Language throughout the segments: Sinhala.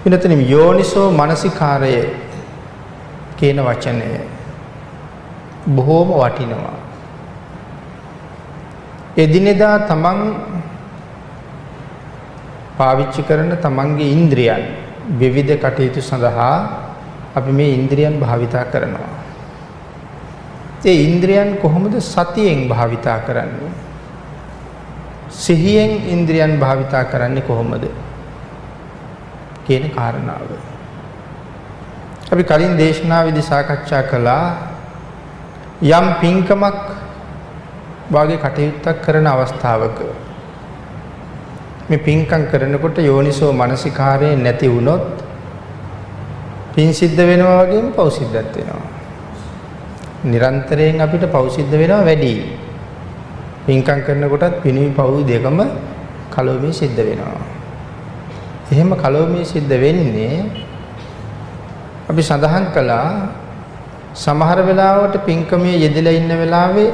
පිනතන යෝනිසෝ මනසිකාරය කියන වචනය බොහෝම වටිනවා. එදිනෙදා තමන් පාවිච්චි කරන තමන්ගේ ඉන්ද්‍රියන් විවිධ කටයුතු සඳහා අපි මේ ඉන්ද්‍රියන් භාවිතා කරනවා. ඒ ඉන්ද්‍රියන් කොහොමද සතියෙන් භාවිතා කරන්නේ? සිහියෙන් ඉන්ද්‍රියන් භාවිතා කරන්නේ කොහොමද කියන කාරණාව. අපි කලින් දේශනාවේදී සාකච්ඡා කළා යම් පින්කමක් වාගේ කටයුත්තක් කරන අවස්ථාවක මේ පින්කම් කරනකොට යෝනිසෝ මනසිකාරය නැති වුණොත් පින් සිද්ධ වෙනවා වගේම පව් සිද්ධත් වෙනවා. නිරන්තරයෙන් අපිට පව් සිද්ධ වෙනවා වැඩි. පින්කම් කරනකොටත් පිනුයි පව් දෙකම කලොමේ සිද්ධ වෙනවා. එහෙම කලොමේ සිද්ධ වෙන්නේ අපි සඳහන් කළා සමහර වෙලාවට පින්කමේ යෙදලා ඉන්න වෙලාවේ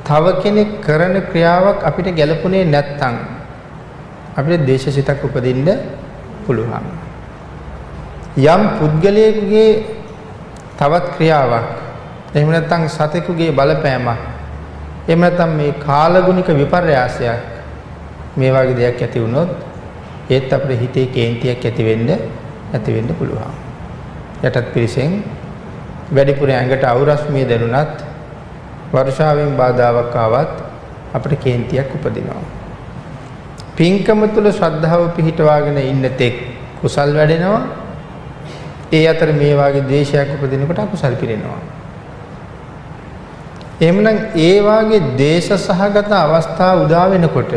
තව කෙනෙක් කරන ක්‍රියාවක් අපිට ගැලපුණේ නැත්නම් අපිට දේශසිතක් උපදින්න පුළුවන්. යම් පුද්ගලයෙකුගේ තවත් ක්‍රියාවක් එහෙම නැත්නම් සතෙකුගේ බලපෑමක් එහෙම නැත්නම් මේ කාලගුණික විපර්යාසයක් මේ වගේ දෙයක් ඇති වුණොත් ඒත් අපේ හිතේ කේන්තියක් ඇති වෙන්න පුළුවන්. යටත් පිරිසෙන් වැඩිපුර ඇඟට අවුරස්මිය දැනුණත් වර්ෂාවෙන් බාධාවක් ආවත් අපිට කේන්තියක් උපදිනවා. පින්කම තුල ශ්‍රද්ධාව පිහිටවාගෙන ඉන්න තෙක් කුසල් වැඩෙනවා. ඒ අතර මේ වාගේ ද්වේෂයක් උපදිනකොට අකුසල් පිරෙනවා. එහෙමනම් ඒ වාගේ දේශ සහගත අවස්ථා උදා වෙනකොට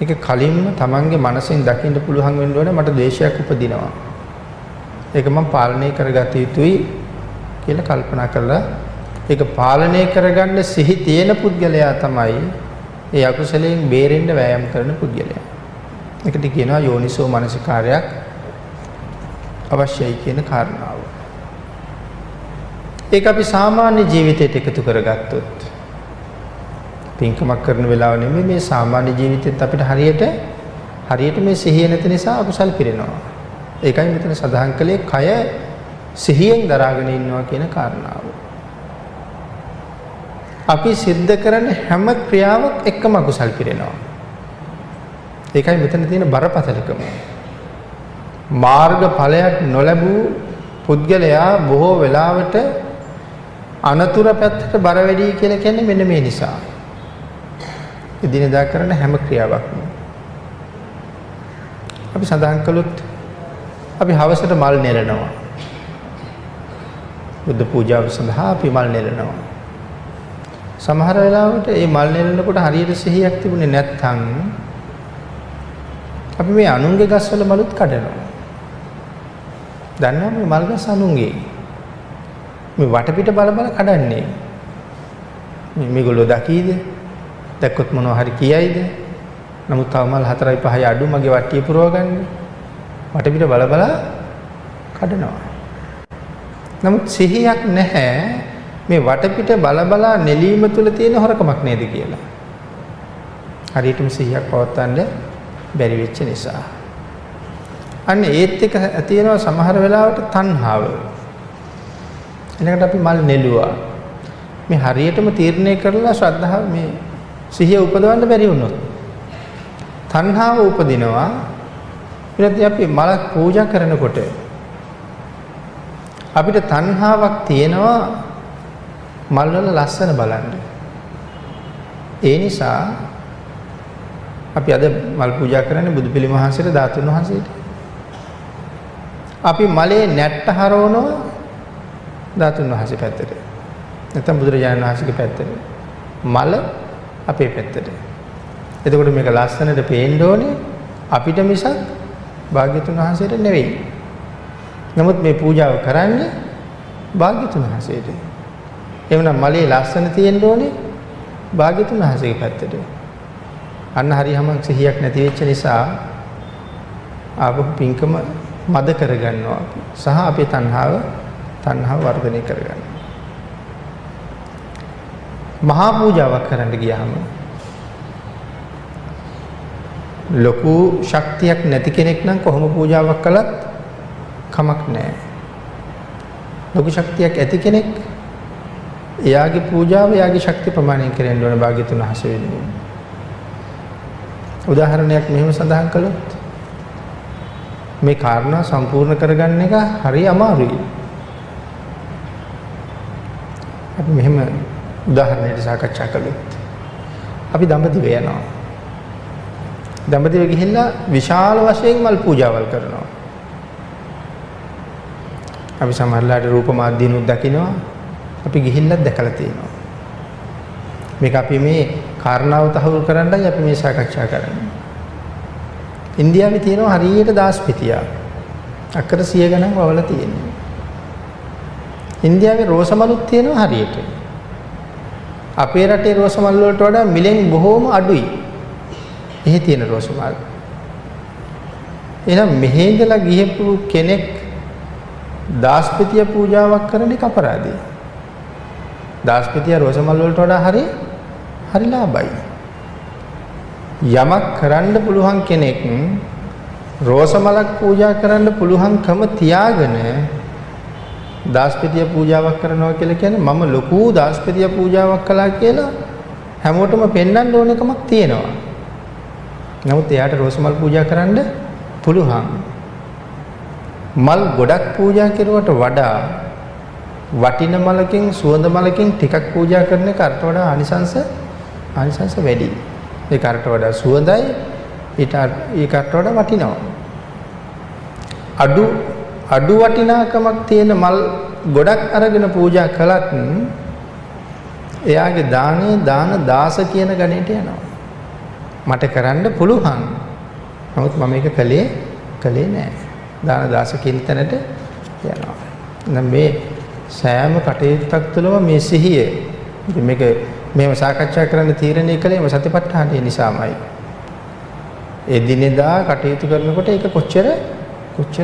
ඒක කලින්ම තමන්ගේ මනසෙන් දකින්න පුළුවන් වෙන්න ඕනේ මට ද්වේෂයක් උපදිනවා. ඒක මම පාලනය කරගත යුතුයි කියලා කල්පනා කරලා ඒක පාලනය කරගන්න සිහි තියෙන පුද්ගලයා තමයි ඒ අකුසලයෙන් බේරෙන්න වෑයම් කරන පුද්ගලයා. ඒකට කියනවා යෝනිසෝ මනසිකාරයක් අවශ්‍යයි කියන කාරණාව. ඒක අපි සාමාන්‍ය ජීවිතයට එකතු කරගත්තොත් පින්කමක් කරන වෙලාව නෙමෙයි මේ සාමාන්‍ය ජීවිතෙත් අපිට හරියට මේ සිහිය නැති නිසා අකුසල් පිරෙනවා. ඒකයි මෙතන සඳහන් කළේ කය සිහියෙන් දරාගෙන ඉන්නවා කියන කාරණාව. අපි සිද්ධ කරන හැම ක්‍රියාවක් එක්කම අකුසල් පිරෙනවා. ඒකයි මෙතන තියෙන බරපතලකම. මාර්ගඵලයක් නොලැබූ පුද්ගලයා බොහෝ වෙලාවට අනතුර පැත්තට බර වැඩි කියලා කියන්නේ මෙන්න මේ නිසා. එදිනෙදා කරන හැම ක්‍රියාවක්ම අපි සඳහන් කළොත් අපි හවසට මල් නෙලනවා. බුද්ධ පූජාව සඳහා අපි මල් නෙලනවා. සමහර වෙලාවට මේ මල් නෙලනකොට හරියට සිහියක් තිබුණේ නැත්නම් අපි මේ අනුන්ගේ ගස්වල මලුත් කඩනවා. දන්නවා මේ මල් ගස් අනුන්ගේ. මේ වටපිට බල කඩන්නේ. මේගොල්ලෝ දකීද? දැක්කොත් මොනවා හරි කියයිද? නමුත් තව මල් 4යි 5යි අඩු මගේ වට්ටිය පුරව ගන්න. වටපිට බල කඩනවා. නමුත් සිහියක් නැහැ මේ වටපිට බල නෙලීම තුල තියෙන හොරකමක් නේද කියලා. හරියටම සිහියක් පවත්වන්න බැරි වෙච්ච නිසා. අන්න ඒත් එක තියෙනවා සමහර වෙලාවට තණ්හාව. එනකට අපි මල් නෙළුවා. මේ හරියටම තීරණය කරලා ශ්‍රද්ධාව මේ සිහිය උපදවන්න බැරි වුණොත් තණ්හාව උපදිනවා. ඊට අපි මලක් පූජා කරනකොට අපිට තණ්හාවක් තියෙනවා මල් වල ලස්සන බලන්න. ඒ නිසා අපි අද මල් පූජා කරන්නේ බුදු පිළිම වහන්සේට ධාතුන් වහන්සේට. අපි මලේ නැට්ට හරවනවා ධාතුන් වහන්සේ පැත්තට. නැත්නම් බුදුරජාණන් වහන්සේගේ පැත්තට. මල අපේ පැත්තට. එතකොට මේක ලස්සනට පේන්න ඕනේ අපිට මිසක් භාග්‍යතුන් වහන්සේට නෙවෙයි. නමුත් මේ පූජාව කරන්නේ භාග්‍යතුන් වහන්සේට. එවනම් මලේ ලස්සන තියෙන්න ඕනේ භාග්‍යතුන් වහන්සේගේ පැත්තට. අන්න හරියම සිහියක් නැති වෙච්ච නිසා ආපහු පින්කම මද කරගන්නවා සහ අපේ තණ්හාව වර්ධනය කරගන්නවා. මහා පූජාවක් කරන්න ගියාම ලොකු ශක්තියක් නැති කෙනෙක් නම් කොහොම පූජාවක් කළත් කමක් නැහැ. ලොකු ශක්තියක් ඇති කෙනෙක් එයාගේ පූජාව එයාගේ ශක්තිය ප්‍රමාණයෙන් කරන්න ඕන භාග්‍යතුන් වහන්සේ වෙනුවෙන්. උදාහරණයක් මෙහෙම සඳහන් කළොත් මේ කාරණා සම්පූර්ණ කරගන්න එක හරි අමාරුයි. අපි මෙහෙම උදාහරණයකට සාකච්ඡා කළොත් අපි දඹදිව යනවා. දඹදිව ගිහිල්ලා විශාල වශයෙන් මල් පූජාවල් කරනවා. අපි සමහරලාට රූප මාධ්‍යනුත් දකිනවා. අපි ගිහිල්ලත් දැකලා තියෙනවා. මේක අපි මේ කාරණාව තහවුරු කරන්නයි අපි මේ සාකච්ඡා කරන්නේ. ඉන්දියාවේ තියෙනවා හරියට දාස්පිතිය. අක්කර 100 ගණන් වවලා තියෙනවා. ඉන්දියාවේ රෝස මලුත් තියෙනවා හරියට. අපේ රටේ රෝස මල් වලට වඩා මිලෙන් බොහෝම අඩුයි. එහෙ තියෙන රෝස මල්. එහෙනම් මෙහෙ ඉඳලා ගිහපු කෙනෙක් දාස්පිතිය පූජාවක් කරන එක අපරාධයි. දාස්පිතිය රෝස මල් වලට වඩා හරි ලාභයි. යමක් කරන්න පුළුවන් කෙනෙක් රෝස මලක් පූජා කරන්න පුළුවන්කම තියාගෙන දාස්පිතිය පූජාවක් කරනවා කියලා කියන්නේ මම ලොකු දාස්පිතිය පූජාවක් කළා කියලා හැමෝටම පෙන්වන්න ඕන එකමක් තියෙනවා. නමුත් එයාට රෝස මල් පූජා කරන්න පුළුවන්. මල් ගොඩක් පූජා කරුවට වඩා වටින මලකින් සුවඳ මලකින් ටිකක් පූජා කරන එක අර්ථ වඩා ආනිසංස වැඩි. ඒක අර්ථ වඩා සුවඳයි ඒකට වඩා වටිනවා. අඩු වටිනාකමක් තියෙන මල් ගොඩක් අරගෙන පූජා කළත් එයාගේ දානේ දාන දාස කියන ගණයට යනවා. මට කරන්න පුළුවන්. නමුත් මම මේක කළේ නෑ. දාන දාස කියන තැනට යනවා. එහෙනම් මේ සෑම කටයුත්තක් තුළම මේ සිහිය මේක මේව සාකච්ඡා කරන්න තීරණය කළේම සතිපට්ඨානය නිසාමයි. එදිනෙදා කටයුතු කරනකොට ඒක කොච්චර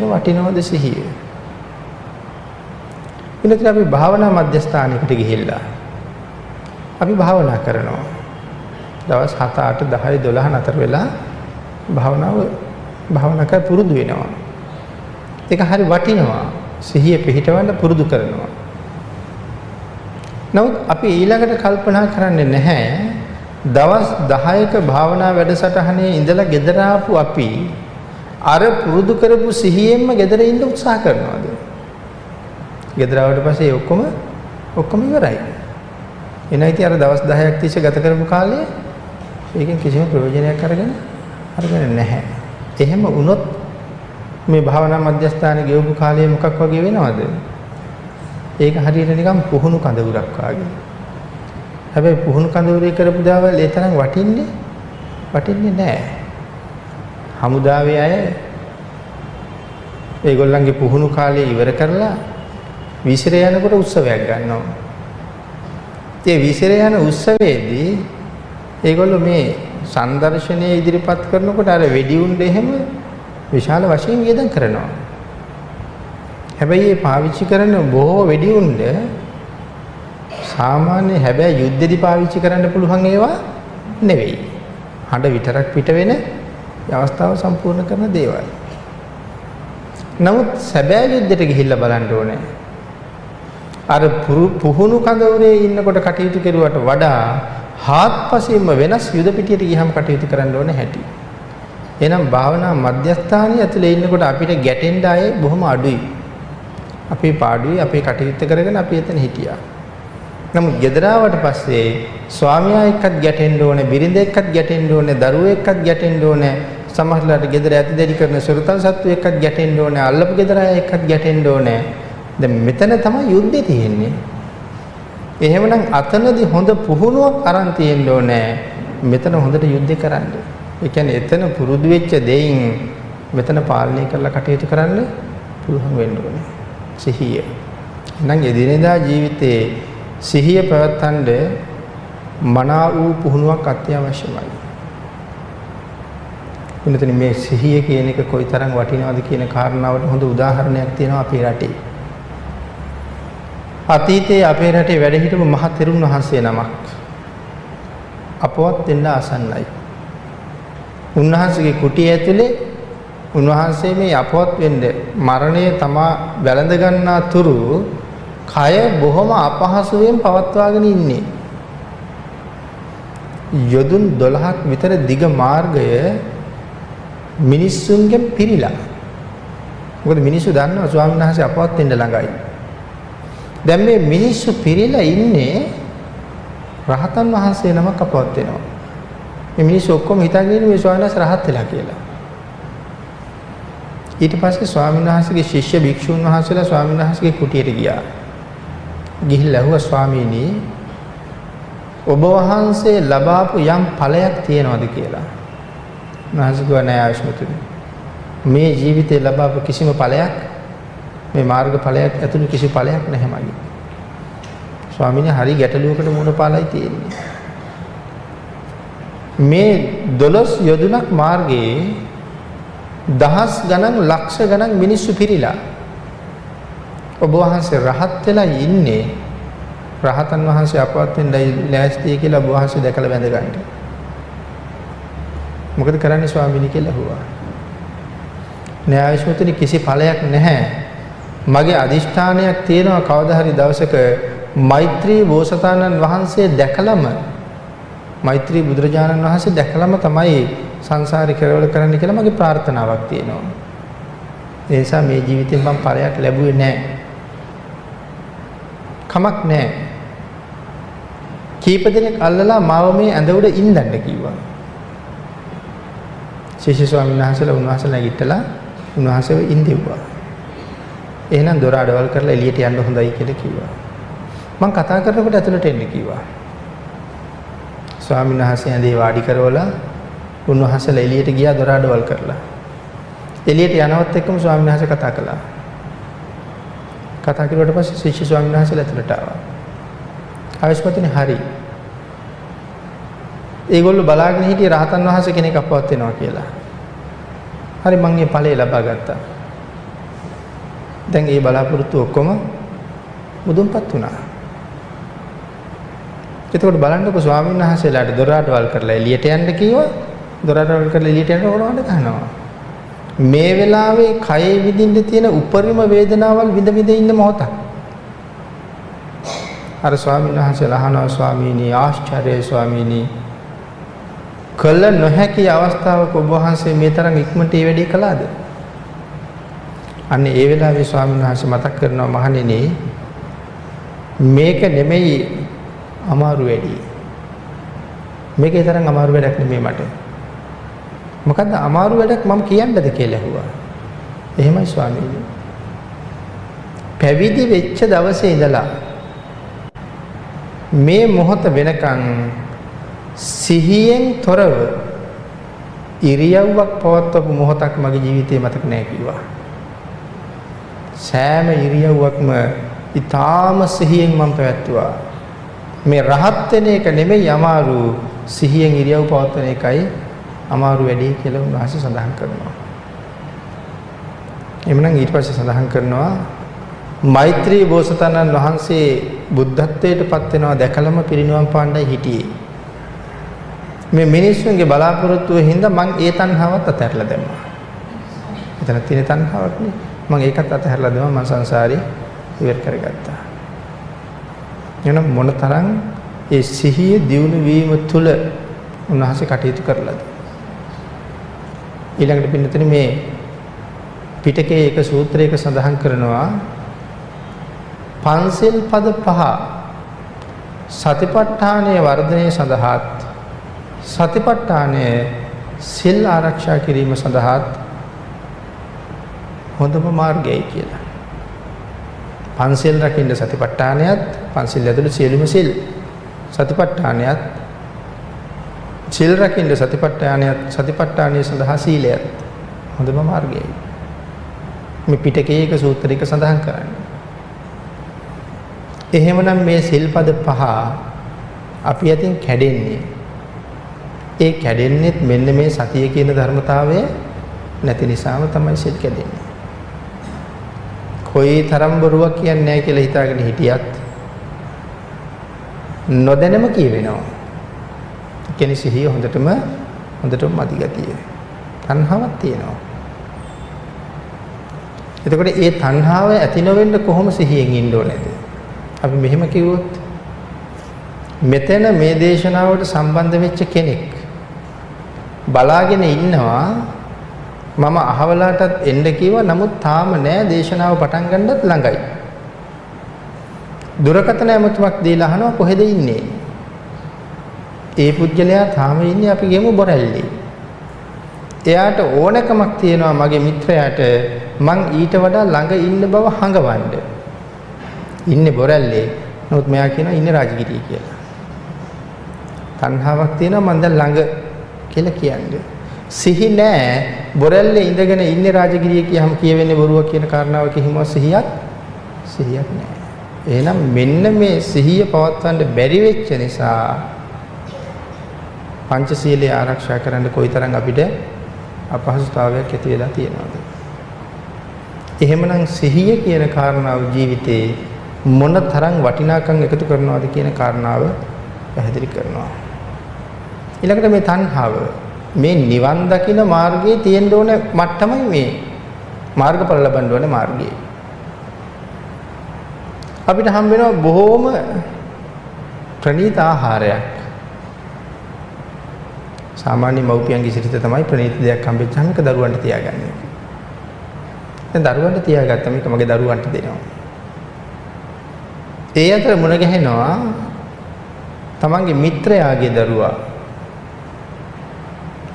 වටිනවද සිහිය. ඊළඟට අපි භාවනා මධ්‍යස්ථානයකට ගිහිල්ලා අපි භාවනා කරනවා. දවස් 7 8 10 12 නතර වෙලා භාවනා කර පුරුදු වෙනවා. ඒක හරි වටිනවා. සිහිය පිහිටවන්න පුරුදු කරනවා. නමුත් අපි ඊළඟට කල්පනා කරන්නේ නැහැ දවස් 10ක භාවනා වැඩසටහනේ ඉඳලා ගෙදර ආපු අපි අර පුරුදු කරපු සිහියෙන්ම ගෙදර ඉන්න උත්සාහ කරනවාද? ගෙදර ආවට පස්සේ ඔක්කොම ඉවරයි. එනයි ඉතින් අර දවස් 10ක් තිස්සේ ගත කරපු කාලේ ඒකෙන් කිසිම ප්‍රයෝජනයක් අරගෙන නැහැ. එහෙම වුණොත් මේ භාවනා මධ්‍යස්ථානයේ ගෙවපු කාලය මොකක් වගේ වෙනවද? ඒක හරියට නිකන් පුහුණු කඳවුරක් වගේ. හැබැයි පුහුණු කඳවුරේ කරපු දාවල් ඒ තරම් වටින්නේ නැහැ. හමුදාවේ අය ඒගොල්ලන්ගේ පුහුණු කාලය ඉවර කරලා විසිර යනකොට උත්සවයක් ගන්නවා. ඒ විසිර යන උත්සවයේදී ඒගොල්ලෝ මේ සංදර්ශනයේ ඉදිරිපත් කරනකොට අර වෙඩි උණ්ඩ එහෙම විශාල වශයෙන් වියදම් කරනවා. හැබැයි මේ පාවිච්චි කරන බොහෝ වෙඩි උණ්ඩ සාමාන්‍ය හැබැයි යුද්ධෙදි පාවිච්චි කරන්න පුළුවන් ඒවා නෙවෙයි. හඬ විතරක් පිට වෙන අවස්ථාව සම්පූර්ණ කරන දේවල්. නමුත් සැබෑ යුද්ධෙට ගිහිල්ලා බලන්න ඕනේ. අර පුහුණු කඳවුරේ ඉන්නකොට කටයුතු කරුවට වඩා හාත්පසින්ම වෙනස් යුද පිටියට ගියහම කටයුතු කරන්න ඕනේ හැටි. එහෙනම් භාවනා මධ්‍යස්ථානයේ ඇතුලේ ඉන්නකොට අපිට ගැටෙන්න ආයේ බොහොම අඩුයි. අපේ පාඩුවේ අපේ කටයුත්ත කරගෙන අපි එතන හිටියා. නමුත් ගෙදර ආවට පස්සේ ස්වාමියා එක්කත් ගැටෙන්න ඕනේ, බිරිඳ එක්කත් ගැටෙන්න ඕනේ, දරුවෝ එක්කත් ගැටෙන්න ඕනේ, සමහරවිට ගෙදර ඇතිදැඩි කරන සොරතල් සත්තු එක්කත් ගැටෙන්න ඕනේ, අල්ලපු ගෙදර අය එක්කත් ගැටෙන්න ඕනේ. දැන් මෙතන තමයි යුද්ධේ තියෙන්නේ. එහෙමනම් අතනදී හොඳ පුහුණුවක් අරන් තියෙන්න ඕනේ. මෙතන හොඳට යුද්ධේ කරන්න. ඒ කියන්නේ එතන පුරුදු වෙච්ච දෙයින් මෙතන පාලනය කරලා කටයුතු කරන්න පුළුවන් වෙන්න ඕනේ. සිහිය. නම් එදිනෙදා ජීවිතේ සිහිය පැවැත්වන්න මනා වූ පුහුණුවක් අත්‍යවශ්‍යමයි. එතන මේ සිහිය කියන එක කොයිතරම් වටිනවද කියන කාරණාවට හොඳ උදාහරණයක් තියෙනවා අපේ රටේ. අතීතයේ අපේ රටේ වැඩ හිටපු මහ තෙරුන් වහන්සේ නමක් අපවත් වෙන්න ආසන්නයි. උන්වහන්සේගේ කුටිය ඇතුලේ උන්වහන්සේ මේ අපවත් වෙන්නේ මරණය තමා වැළඳ ගන්නා තුරු කය බොහොම අපහසුයෙන් පවත්වාගෙන ඉන්නේ. යොදුන් 12ක් විතර දිග මාර්ගය මිනිස්සුන්ගෙන් පිරීලා. මොකද මිනිස්සු දන්නවා ස්වාමීන් වහන්සේ අපවත් වෙන්න ළඟයි. දැන් මේ මිනිස්සු පිරීලා ඉන්නේ රහතන් වහන්සේ නමක් අපවත් වෙනවා. මේ මිනිස්සු ඔක්කොම හිතාගෙන ඉන්නේ මේ ස්වාමීන් වහන්සේ රහත් වෙලා කියලා. ඊට පස්සේ ස්වාමීන් වහන්සේගේ ශිෂ්‍ය භික්ෂුන් වහන්සේලා ස්වාමීන් වහන්සේගේ කුටියට ගියා. ගිහිල්ලා ඇහුවා ස්වාමීනි ඔබ වහන්සේ ලබාපු යම් ඵලයක් තියෙනවද කියලා. උන්වහන්සේ කිව්වා නෑ ආයුෂ්මතුනි. මේ ජීවිතේ ලබාපු කිසිම ඵලයක් මේ මාර්ග ඵලයක් ඇතුළු කිසි ඵලයක් නැහැ මගේ. ස්වාමීනි හරි ගැටලුවකට මුහුණ පාලයි තියෙන්නේ. මේ 12 යොදුනක් මාර්ගයේ දහස් ගණන් ලක්ෂ ගණන් මිනිස්සු පිරීලා ඔබ වහන්සේ රහත් වෙලා ඉන්නේ රහතන් වහන්සේ අපවත් වෙන්නයි ලෑස්තියි කියලා ඔබ වහන්සේ දැකලා වැඳ ගන්න. මොකද කරන්නේ ස්වාමීනි කියලා අහුවා. නෑ ආයුෂ්මතුනි කිසි ඵලයක් නැහැ. මගේ අදිෂ්ඨානයක් තියෙනවා කවදා හරි දවසක මෛත්‍රී බෝසතාණන් වහන්සේ දැකලම මෛත්‍රී බුදුරජාණන් වහන්සේ දැකලම තමයි සංසාරේ කෙරවල කරන්න කියලා මගේ ප්‍රාර්ථනාවක් තියෙනවා. ඒ නිසා මේ ජීවිතෙන් මම ඵලයක් ලැබුවේ නැහැ. කමක් නැහැ. කීප දෙනෙක් අල්ලලා මාව මේ ඇඳ උඩ ඉඳන්න කිව්වා. ශිෂ්‍ය ස්වාමීන් වහන්සේලා උන්වහන්සේ නැගිටලා උන්වහන්සේව ඉඳෙව්වා. එහෙනම් දොර අඩවල් කරලා එළියට යන්න හොඳයි කියලා කිව්වා. මම කතා කරනකොට ඇතුළට එන්න කිව්වා. ස්වාමීන් වහන්සේ ඇඳේ වාඩි කරවලා උන්වහන්සේලා එළියට ගියා දොර අඩවල් කරලා. එළියට යනවත් එක්කම ස්වාමීන් වහන්සේ කතා කළා. කතා කරුවට පස්සේ ශිෂ්‍ය ස්වාමීන් වහන්සේලා ඇතුළට ආවා. ආයුෂ්මතුනි හරි. ඒගොල්ලෝ බලාගෙන හිටියේ රහතන් වහන්සේ කෙනෙක් අපවත් වෙනවා කියලා. හරි මම මේ ඵලය ලබා ගත්තා. දැන් ඒ බලාපොරොත්තු ඔක්කොම මුදුන්පත් වුණා. එතකොට බලන්නකො ස්වාමීන් වහන්සේලාට දොර අඩවල් කරලා එළියට යන්න කිව්වා. දොර අඩවල් කරලා එළියට යන්න ඕනවද ගන්නවා. මේ වෙලාවේ කයේ විඳින්න තියෙන උපරිම වේදනාවල් විඳ විඳ ඉන්න මොහොතක්. අර ස්වාමීන් වහන්සේලා අහනවා ස්වාමීනි ආශ්චර්යයි ස්වාමීනි කළ නොහැකි අවස්ථාවක ඔබ වහන්සේ මේ තරම් ඉක්මනට මේ වැඩේ කළාද? අන්න ඒ වෙලාවේ ස්වාමීන් වහන්සේ මතක් කරනවා මහණෙනි මේක නෙමෙයි අමාරු වැඩි. මේකේ තරම් අමාරු වැඩක් නෙමෙයි මට. මොකද්ද අමාරු වැඩක් මම කියන්නද කියලා ඇහුවා. එහෙමයි ස්වාමීනි. පැවිදි වෙච්ච දවසේ ඉඳලා මේ මොහොත වෙනකන් සිහියෙන් තොරව ඉරියව්වක් පවත්වපු මොහොතක් මගේ ජීවිතේ මතක නැහැ කිව්වා. සෑම ඉරියව්වක්ම ඊටාම සිහියෙන් මම පැවැත්තුවා. මේ රහත් වෙන එක නෙමෙයි අමාරු සිහියෙන් ඉරියව් පවත්වන එකයි අමාරු වැඩි කියලා උන්වහන්සේ සඳහන් කරනවා. එhmenan ඊට පස්සේ සඳහන් කරනවා මෛත්‍රී බෝසතාණන් වහන්සේ බුද්ධත්වයට පත් වෙනවා දැකලම පිරිනිවන් පාණ්ඩයි හිටියේ. මේ මිනිස්සුන්ගේ බලාපොරොත්තුව හින්දා මං ඒ තණ්හාවත් අතහැරලා දැම්මා. එතන තියෙන තණ්හාවක් නේ. මං ඒකත් අතහැරලා දැම්මා මං සංසාරේ ඉවර කරගත්තා. එනම් මොනතරම් ඒ සිහිය දියුණු වීම තුළ උන්වහන්සේ කටයුතු කරලාද. ඊළඟට පින්නතනේ මේ පිටකයේ එක සූත්‍රයක සඳහන් කරනවා පන්සිල් පද 5 සතිපට්ඨානයේ වර්ධනය සඳහාත් සතිපට්ඨානයේ සිල් ආරක්ෂා කිරීම සඳහාත් හොඳම මාර්ගයයි කියලා. පන්සිල් රකින්න සතිපට්ඨානයත් පන්සිල් ඇතුළු සියලුම සිල් සතිපට්ඨානයත් සිල් රකින්න සතිපට්ඨානයත් සතිපට්ඨානය සඳහා සීලයත් හොඳම මාර්ගයයි. මේ පිටකයේ එක සූත්‍රයක සඳහන් කරන්නේ. එහෙමනම් මේ සිල්පද 5 අපි අතින් කැඩෙන්නේ. ඒ කැඩෙන්නේත් මෙන්න මේ සතිය කියන ධර්මතාවය නැති නිසාම තමයි සිල් කැඩෙන්නේ. කොයි තරම් බොරුවක් කියන්නේ නැහැ කියලා හිතාගෙන හිටියත් නොදැනම කියවෙනවා. කියන්නේ සිහිය හොඳටම හොඳටම මදි ගතිය. තණ්හාවක් තියෙනවා. එතකොට ඒ තණ්හාව ඇති නොවෙන්න කොහොම සිහියෙන් ඉන්න ඕනේද? අපි මෙහෙම කිව්වොත් මෙතන මේ දේශනාවට සම්බන්ධ වෙච්ච කෙනෙක් බලාගෙන ඉන්නවා මම අහවලාටත් එන්න කිව්වා නමුත් තාම නෑ දේශනාව පටන් ගන්නත් ළඟයි. දුරකථන ඇමතුමක් දීලා අහනවා කොහෙද ඉන්නේ? ඒ පුද්ගලයා තාම ඉන්නේ අපි ගියමු බොරැල්ලේ. එයාට ඕනකමක් තියෙනවා මගේ මිත්‍රයාට මං ඊට වඩා ළඟ ඉන්න බව හඟවන්න. ඉන්නේ බොරැල්ලේ. නමුත් මෙයා කියනවා ඉන්නේ රාජගිරිය කියලා. තණ්හාවක් තියෙනවා මං දැන් ළඟ කියලා කියන්නේ. සිහි නෑ බොරැල්ලේ ඉඳගෙන ඉන්නේ රාජගිරිය කියහම කියවෙන්නේ බොරුවක් කියන කාරණාව කිහිම සිහියක් නෑ. එහෙනම් මෙන්න මේ සිහිය පවත්වන්න බැරි වෙච්ච නිසා පංචශීලයේ ආරක්ෂා කරන්න කොයිතරම් අපිට අපහසුතාවයක් ඇති වෙලා තියෙනවද? එහෙමනම් සිහිය කියන කාරණාව ජීවිතේ මොන තරම් වටිනාකම් එකතු කරනවද කියන කාරණාව පැහැදිලි කරනවා. ඊළඟට මේ තණ්හාව මේ නිවන් දකින මාර්ගයේ තියෙන්න ඕන මට්ටමයි මේ මාර්ගඵල ලබන්න ඕන මාර්ගය. අපිට හම් වෙනවා බොහෝම ප්‍රණීත ආහාරයක්. සාමාන්‍ය මව්පියන්ගේ සිරිත තමයි ප්‍රණීත දෙයක් හම්බෙච්චාම ඒක දරුවන්ට තියාගන්නේ. දැන් දරුවන්ට තියාගත්තා මේක මගේ දරුවන්ට දෙනවා. ඒ අතර මුණ ගැහෙනවා තමන්ගේ මිත්‍රයාගේ දරුවා.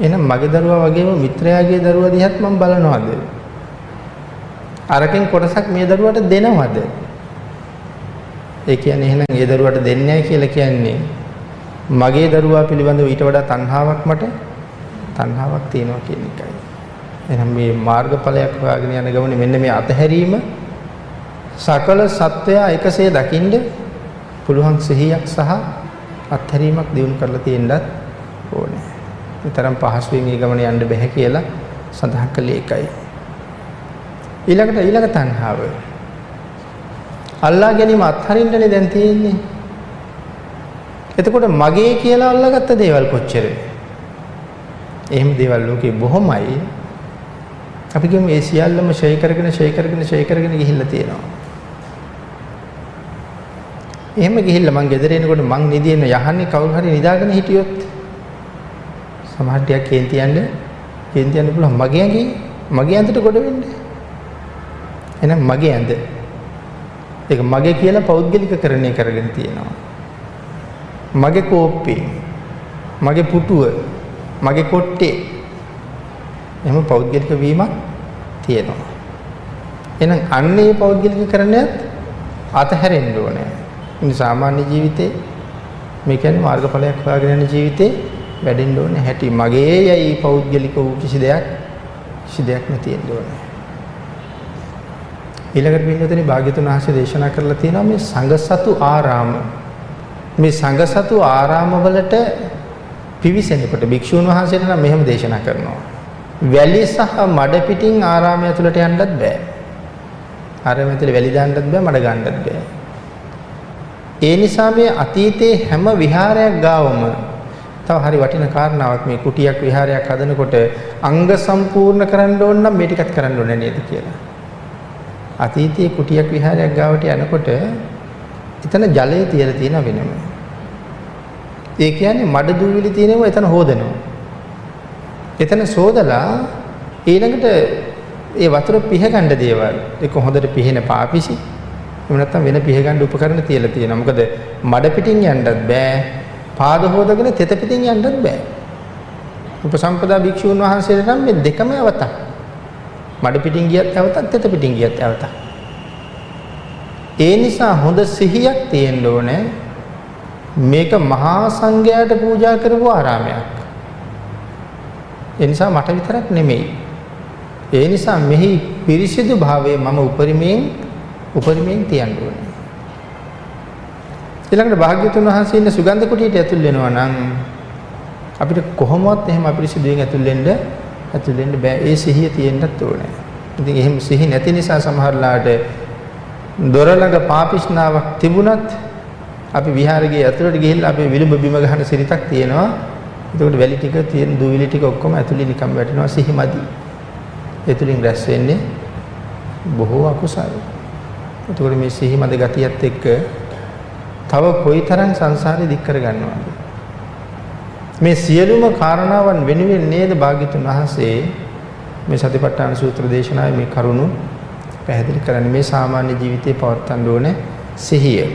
එහෙනම් මගේ දරුවා වගේම මිත්‍රයාගේ දරුවා දිහත් මම බලනවාද? අරකින් කොටසක් මේ දරුවාට දෙනවද? ඒ කියන්නේ එහෙනම් ඒ දරුවාට දෙන්නේ නැහැ කියලා කියන්නේ මගේ දරුවා පිළිබඳව ඊට වඩා තණ්හාවක් තියෙනවා කියන එකයි. එහෙනම් මේ මාර්ගඵලයක් හොයාගෙන යන ගමනේ මෙන්න මේ අතහැරීම සකල සත්වයා එකසේ දකින්න පුළුවන් සිහියක් සහ අත්හැරීමක් දිනු කරලා තියෙන්නත් ඕනේ. විතරම් පහසුවෙන් මේ ගමනේ යන්න බෑ කියලා සඳහන් කළේ ඒකයි. ඊළඟ තණ්හාව. අල්ලා ගැනීම අත්හරින්නනේ දැන් තියෙන්නේ. එතකොට මගේ කියලා අල්ලාගත්ත දේවල් කොච්චර? එහෙම දේවල් ලෝකේ බොහොමයි. අපි කියමු ඒ සියල්ලම ෂේ කරගෙන ගිහිල්ලා තියෙනවා. එහෙම ගිහිල්ලා මං ගෙදර එනකොට මං නිදින යහන්නේ කවුරු හරි නිදාගෙන හිටියොත් සමහර ටිකක් කේන්ති යන්න පුළුවන් මගේ ඇඳට ගොඩ වෙන්න. එහෙනම් මගේ ඇඳ ඒක මගේ කියලා පෞද්ගලිකකරණය කරගෙන තියෙනවා. මගේ කෝප්පේ මගේ පුටුව මගේ කොට්ටේ එහෙම පෞද්ගලික වීමක් තියෙනවා. එහෙනම් අන්නේ පෞද්ගලිකකරණයත් අතහැරෙන්න ඕනේ. ඉතින් සාමාන්‍ය ජීවිතේ මේ කියන්නේ මාර්ගඵලයක් හොයාගෙන යන ජීවිතේ වැඩෙන්න ඕනේ හැටි මගේ යයි පෞද්ගලික වූ කිසි දෙයක් නැතිෙන්න ඕනේ. ඊළඟට පින්නතේ භාග්‍යතුන් වහන්සේ දේශනා කරලා තියෙනවා මේ සංඝසතු ආරාම. මේ සංඝසතු ආරාම වලට පිවිසෙනකොට භික්ෂුන් වහන්සේට නම් මෙහෙම දේශනා කරනවා. වැලි සහ මඩ පිටින් ආරාමය ඇතුළට යන්නත් බෑ. ආරාමය ඇතුළේ වැලි දාන්නත් බෑ මඩ ගන්නත් බෑ. ඒ නිසා මේ අතීතයේ හැම විහාරයක් ගාවම තව හරි වටින කාරණාවක් මේ කුටියක් විහාරයක් හදනකොට අංග සම්පූර්ණ කරන්න ඕන නම් මේ ටිකත් කරන්න ඕනේ නේද කියලා. අතීතයේ කුටියක් විහාරයක් ගාවට යනකොට එතන ජලය තියලා තියෙන වෙනම. ඒ කියන්නේ මඩ දූවිලි තියෙනවා එතන හොදනවා. එතන සෝදලා ඊළඟට ඒ වතුර පිහ ගන්න දේවල් ඒක හොඳට පිහෙන පාපිසි. එහෙම නැත්නම් වෙන පිහ ගන්න උපකරණ තියලා තියෙනවා. මොකද මඩ පිටින් යන්නත් බෑ. පාද හොදගෙන තෙත පිටින් යන්නත් බෑ. උපසම්පදා භික්ෂුන් වහන්සේට නම් මේ දෙකම අවතක්. මඩ පිටින් ගියත් අවතක් තෙත පිටින් ගියත් අවතක්. ඒ නිසා හොඳ සිහියක් තියෙන්න ඕනේ. මේක මහා සංඝයාට පූජා කරපු ආරාමයක්. ඒ නිසා මට විතරක් නෙමෙයි. ඒ නිසා මෙහි පිරිසිදු භාවය මම උපරිමයෙන් තියන්න ඕනේ. ඊළඟට භාග්‍යතුන් වහන්සේ ඉන්න සුගන්ධ කුටියට ඇතුල් වෙනවා නම් අපිට කොහොමවත් එහෙම අපිරිසිදුවෙන් ඇතුල් වෙන්න බෑ. ඒ සිහිය තියෙන්නත් ඕනේ. ඉතින් එහෙම සිහි නැති නිසා සමහරලාට දොර ළඟ පාපිෂ්ණාවක් තිබුණත් අපි විහාරයේ ඇතුළට ගිහිල්ලා අපේ විලුඹ බිම ගහන සිරිතක් තියෙනවා. එතකොට වැලි ටික තියෙන දූවිලි ටික ඔක්කොම ඇතුළේ නිකම් වැටෙනවා සිහිමදි. ඒ තුලින් රැස් වෙන්නේ බොහෝ අකුසල. එතකොට මේ සිහිමද ගතියත් එක්ක තව කොයිතරම් සංසාරේ දික් කර ගන්නවද? මේ සියලුම කාරණාවන් වෙනුවෙන් නේද භාග්‍යතුන් වහන්සේ මේ සතිපට්ඨාන සූත්‍ර දේශනාවේ මේ කරුණු පැහැදිලි කරන්නේ. මේ සාමාන්‍ය ජීවිතේ පවත්වන්න ඕනේ සිහිය.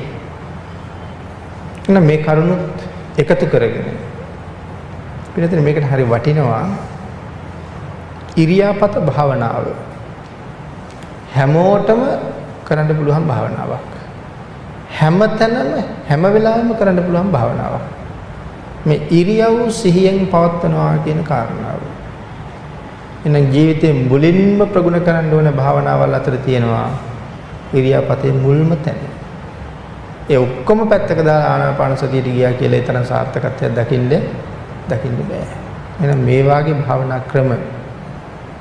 එහෙනම් මේ කරුණුත් එකතු කරගෙන පිළිතුර මේකට හරි වටිනවා ඉරියාපත භාවනාව. හැමෝටම කරන්න පුළුවන් භාවනාවක්. හැමතැනම හැම වෙලාවෙම කරන්න පුළුවන් භාවනාවක්. මේ ඉරියව් සිහියෙන් පවත්වනවා කියන කාරණාව. එහෙනම් ජීවිතේ මුලින්ම ප්‍රගුණ කරන්න ඕන භාවනාවල් අතර තියෙනවා ඉරියාපතේ මුල්ම තැන. ඒ ඔක්කොම පැත්තක දාලා ආනාපාන සතියට ගියා කියලා ඒ තරම් සාර්ථකත්වයක් දකින්න බෑ. එහෙනම් මේ වාගේ භාවනා ක්‍රම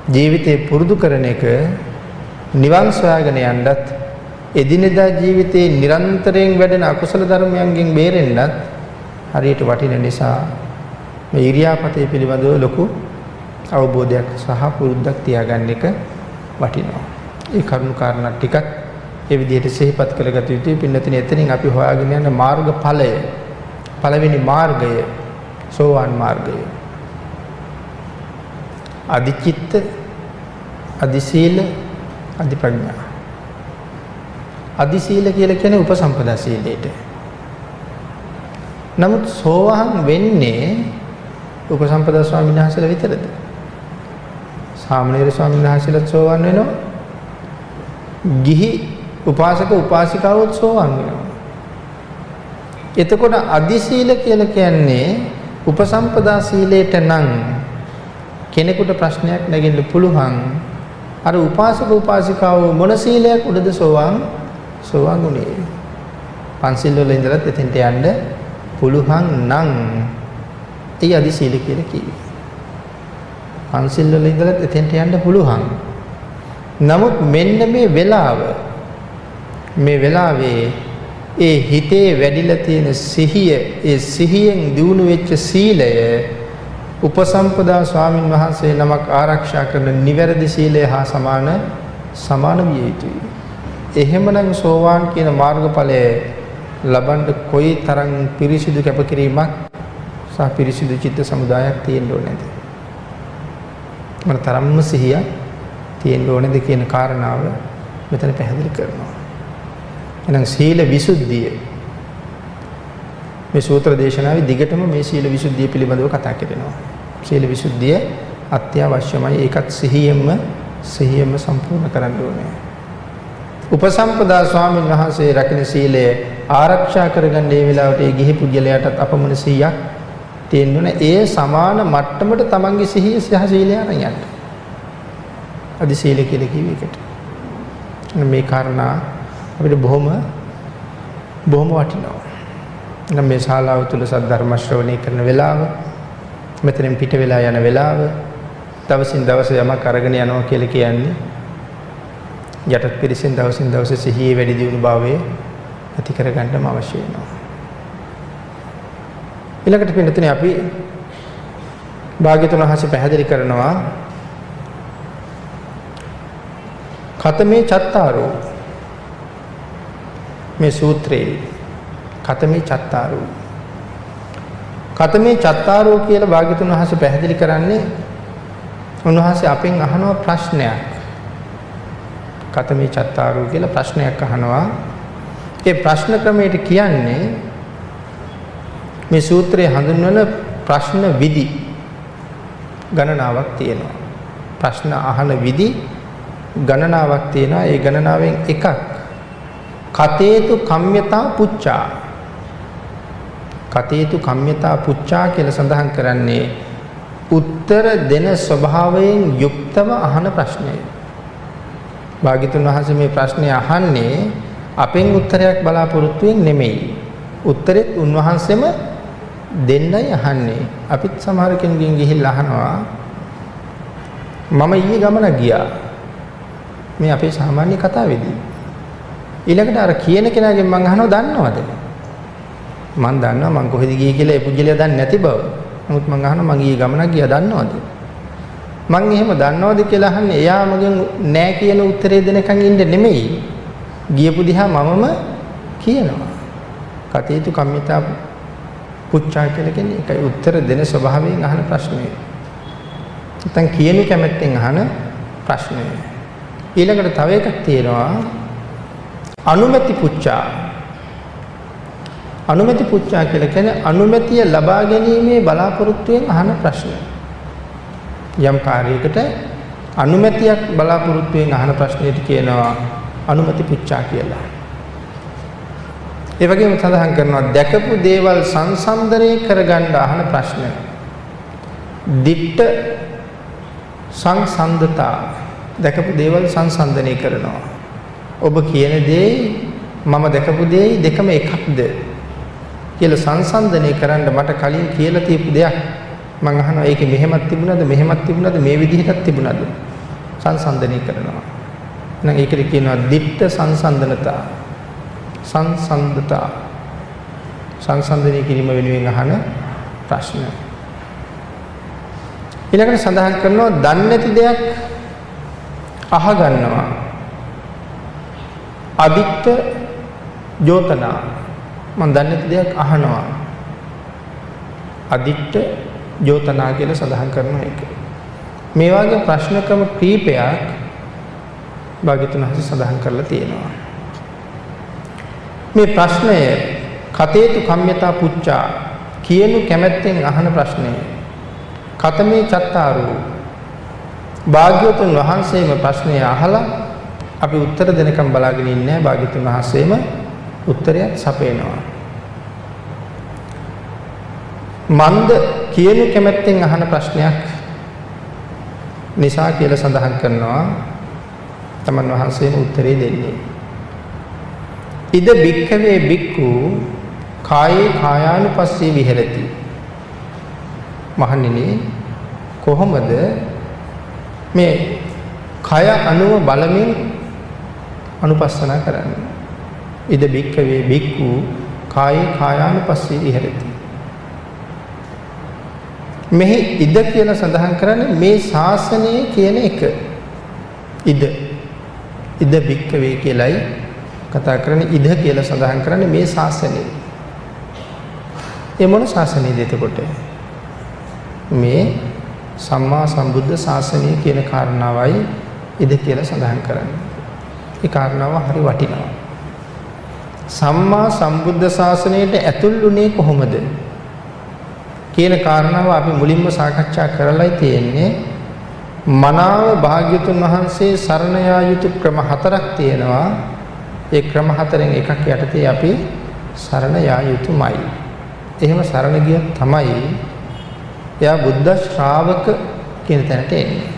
ජීවිතේ පුරුදු කරන එක නිවන් සොයාගෙන යන්නත් එදිනෙදා ජීවිතේ නිරන්තරයෙන් වැඩෙන අකුසල ධර්මයන්ගෙන් බේරෙන්නත් හරියට වටින නිසා මේ ඉරියාපතේ පිළිබඳව ලොකු අවබෝධයක් සහ පුරුද්දක් තියාගන්න එක වටිනවා. ඒ කරුණු කාරණා ටිකක් ඒ විදිහට සිහිපත් කරගත යුතුයි. පින්නතින එතනින් අපි හොයාගෙන යන මාර්ගඵලය පළවෙනි මාර්ගය සෝවාන් මාර්ගය. අධිචිත්ත, අධිසීල, අධිප්‍රඥා. අධිසීල කියලා කියන්නේ උපසම්පදා සීලයට. නමුත් සෝවාන් වෙන්නේ උපසම්පදා ස්වාමීන් වහන්සේලා විතරද? සාමණේර ස්වාමීන් වහන්සේලාත් සෝවාන් වෙනවා. ගිහි උපාසක උපාසිකාවොත් සෝවාන් වෙනවා. එතකොට අධිසීල කියලා කියන්නේ උපසම්පදා සීලයට නම් කෙනෙකුට ප්‍රශ්නයක් නැගෙන්න පුළුවන්. අර උපාසක උපාසිකාව මොන සීලයක් උඩද සෝවාන් උනේ? පන්සිල් වල ඉඳලා එතෙන්ට යන්න පුළුවන් නම් ඒ අධිසීල කියලා කිව්වේ. පන්සිල් වල ඉඳලා එතෙන්ට යන්න පුළුවන්. නමුත් මෙන්න මේ වෙලාවේ ඒ හිතේ වැඩිලා තියෙන සිහිය, ඒ සිහියෙන් දිනු වෙච්ච සීලය උපසම්පදා ස්වාමින් වහන්සේ නමක් ආරක්ෂා කරන නිවැරදි සීලය හා සමාන විය යුතුයි. එහෙමනම් සෝවාන් කියන මාර්ගඵලය ලබන්න කොයි තරම් පිරිසිදු කැපකිරීමක් සහ පිරිසිදු චිත්ත සමුදායක් තියෙන්න ඕනේද? මන තරම්ම සිහිය තියෙන්න ඕනේද කියන කාරණාව මෙතන පැහැදිලි කරනවා. එහෙනම් සීල විසුද්ධිය මේ සූත්‍ර දේශනාවේ දිගටම මේ සීල විසුද්ධිය පිළිබඳව කතා කරනවා. සීල විසුද්ධිය අත්‍යවශ්‍යමයි. ඒකත් සිහියෙන්ම සම්පූර්ණ කරන්න ඕනේ. උපසම්පදා ස්වාමීන් වහන්සේ රකින්න සීලය ආරක්ෂා කරගන්න මේ වෙලාවට ඒ ගිහි පුජ්‍යලයටත් අපමණ 100ක් තියෙන්න ඕනේ. ඒ සමාන මට්ටමට තමන්ගේ සිහිය සහ සීලය අරන් යන්න. අදි සීල කියලා කිව්ව එකට. මේ කාරණා අපිට බොහොම වටිනවා. නම් මේ ශාලාව තුල සද්ධර්ම ශ්‍රවණය කරන වෙලාව, මෙතනින් පිට වෙලා යන වෙලාව, දවසින් දවස යමක් අරගෙන යනවා කියලා කියන්නේ යටත් පිරිසෙන් දවසින් දවස සිහියේ වැඩි දියුණු භාවයේ ඇති කරගන්නම අවශ්‍ය වෙනවා. ඊළඟට පින්නතුනේ අපි භාග්‍යතුන් වහන්සේ පැහැදිලි කරනවා ඛතමේ චත්තාරෝ මේ සූත්‍රයේ ඛතමේ චත්තාරෝ කියලා භාග්‍යතුන් වහන්සේ පැහැදිලි කරන්නේ උන්වහන්සේ අපෙන් අහනවා ප්‍රශ්නයක්. ඛතමේ චත්තාරෝ කියලා ප්‍රශ්නයක් අහනවා. ඒ ප්‍රශ්න ක්‍රමයට කියන්නේ මේ සූත්‍රයේ හඳුන්වන ප්‍රශ්න විදි ගණනාවක් තියෙනවා. ප්‍රශ්න අහන විදි ගණනාවක් තියෙනවා. ඒ ගණනාවෙන් එකක් කතේතු කම්යතා පුච්චා. කතේතු කම්යතා පුච්චා කියලා සඳහන් කරන්නේ උත්තර දෙන ස්වභාවයෙන් යුක්තව අහන ප්‍රශ්නය. භාග්‍යතුන් වහන්සේ මේ ප්‍රශ්නේ අහන්නේ අපෙන් උත්තරයක් බලාපොරොත්තුෙන් නෙමෙයි. උත්තරෙත් උන්වහන්සේම දෙන්නයි අහන්නේ. අපිත් සමහර කෙනෙකුගෙන් ගිහිල්ලා අහනවා මම ඊයේ ගමන ගියා. මේ අපේ සාමාන්‍ය කතාවේදී. ඊළඟට අර කියන කෙනාගෙන් මම අහනවා දන්නවද? මම දන්නවා මම කොහෙද ගියේ කියලා ඒ පුජ්‍යලයා දන්නේ නැති බව. නමුත් මං අහනවා මං ඊයේ ගමනක් ගියා දන්නවද? මං එහෙම දන්නවද කියලා අහන්නේ එයා මගෙන් නෑ කියන උත්තරේ දෙනකන් ඉන්න නෙමෙයි. ගියපු දිහා මමම කියනවා. කතේතු කම්මිතා පුච්චා කියලා කියන්නේ ඒකයි උත්තර දෙන ස්වභාවයෙන් අහන ප්‍රශ්නේ. නැත්නම් කියන කැමැත්තෙන් අහන ප්‍රශ්නේ. ඊළඟට තව එකක් තියෙනවා අනුමැති පුච්චා. අනුමැති පුච්චා කියලා කියන්නේ අනුමැතිය ලබා ගැනීමේ බලාපොරොත්තුවෙන් අහන ප්‍රශ්න. යම් කාර්යයකට අනුමැතියක් බලාපොරොත්තුවෙන් අහන ප්‍රශ්නෙට කියනවා අනුමැති පුච්චා කියලා. ඒ වගේම සඳහන් කරනවා දැකපු දේවල් සංසන්දනය කරගන්න අහන ප්‍රශ්න. දිට්ඨ සංසන්දතා දැකපු දේවල් සංසන්දනය කරනවා. ඔබ කියන දේ මම දැකපු දේ දෙකම එකක්ද කියලා සංසන්දනය කරන්න මට කලින් කියලා තියපු දෙයක් මම අහනවා ඒකේ මෙහෙමත් තිබුණාද මේ විදිහටත් තිබුණාද සංසන්දනය කරනවා. එහෙනම් ඒකට කියනවා දිට්ඨ සංසන්දනතා සංසන්දතා සංසන්දනය කිරීම වෙනුවෙන් අහන ප්‍රශ්න. ඊළඟට සඳහන් කරනවා දන්නේ නැති දෙයක් අහගන්නවා අදිත්ත යෝතනා මම දන්නේ නැති දෙයක් අහනවා අදිත්ත යෝතනා කියලා සඳහන් කරනවා ඒක. මේ වගේ ප්‍රශ්න ක්‍රම කීපයක් භාග්‍යතුන් වහන්සේ සඳහන් කරලා තියෙනවා. මේ ප්‍රශ්නය කතේතු කම්මිතා පුච්චා කියනු කැමැත්තෙන් අහන ප්‍රශ්නය. කතමේ චත්තාරු භාග්‍යවතුන් වහන්සේම ප්‍රශ්නය අහලා අපි උත්තර දෙනකම් බලාගෙන ඉන්නේ භාග්‍යවතුන් වහන්සේම උත්තරයක් සපයනවා. මන්ද කියනු කැමැත්තෙන් අහන ප්‍රශ්නයක් නිසා කියලා සඳහන් කරනවා තමන් වහන්සේම උත්තරේ දෙන්නේ. ඉද බික්ඛවේ බික්ඛු කායේ කායානුපස්සී විහෙරති. මහණෙනි කොහොමද මේ කය අනුව බලමින් අනුපස්සනා කරන්නේ? ඉද බික්ඛවේ බික්ඛු කායේ කායානුපස්සී විහෙරති. මෙහි ඉද කියලා සඳහන් කරන්නේ මේ ශාසනය කියන එක. ඉද බික්ඛවේ කියලයි කතා කරන්නේ ඉද කියලා සඳහන් කරන්නේ මේ ශාසනය. ඒ මොන ශාසනයද එතකොට? මේ සම්මා සම්බුද්ධ ශාසනය කියන කාරණාවයි ඉද කියලා සඳහන් කරන්නේ. ඒ කාරණාව හරි වටිනවා. සම්මා සම්බුද්ධ ශාසනයට ඇතුල් වුණේ කොහොමද කියන කාරණාව අපි මුලින්ම සාකච්ඡා කරලායි තියෙන්නේ. මනාව භාග්‍යතුන් වහන්සේ සරණ යා යුතු ක්‍රම 4ක් තියෙනවා. ඒ ක්‍රම 4න් එකක් යටතේ අපි සරණ යා යුතුමයි. එහෙම සරණ ගියොත් තමයි එයා බුද්ධ ශ්‍රාවක කියන තැනට එන්නේ.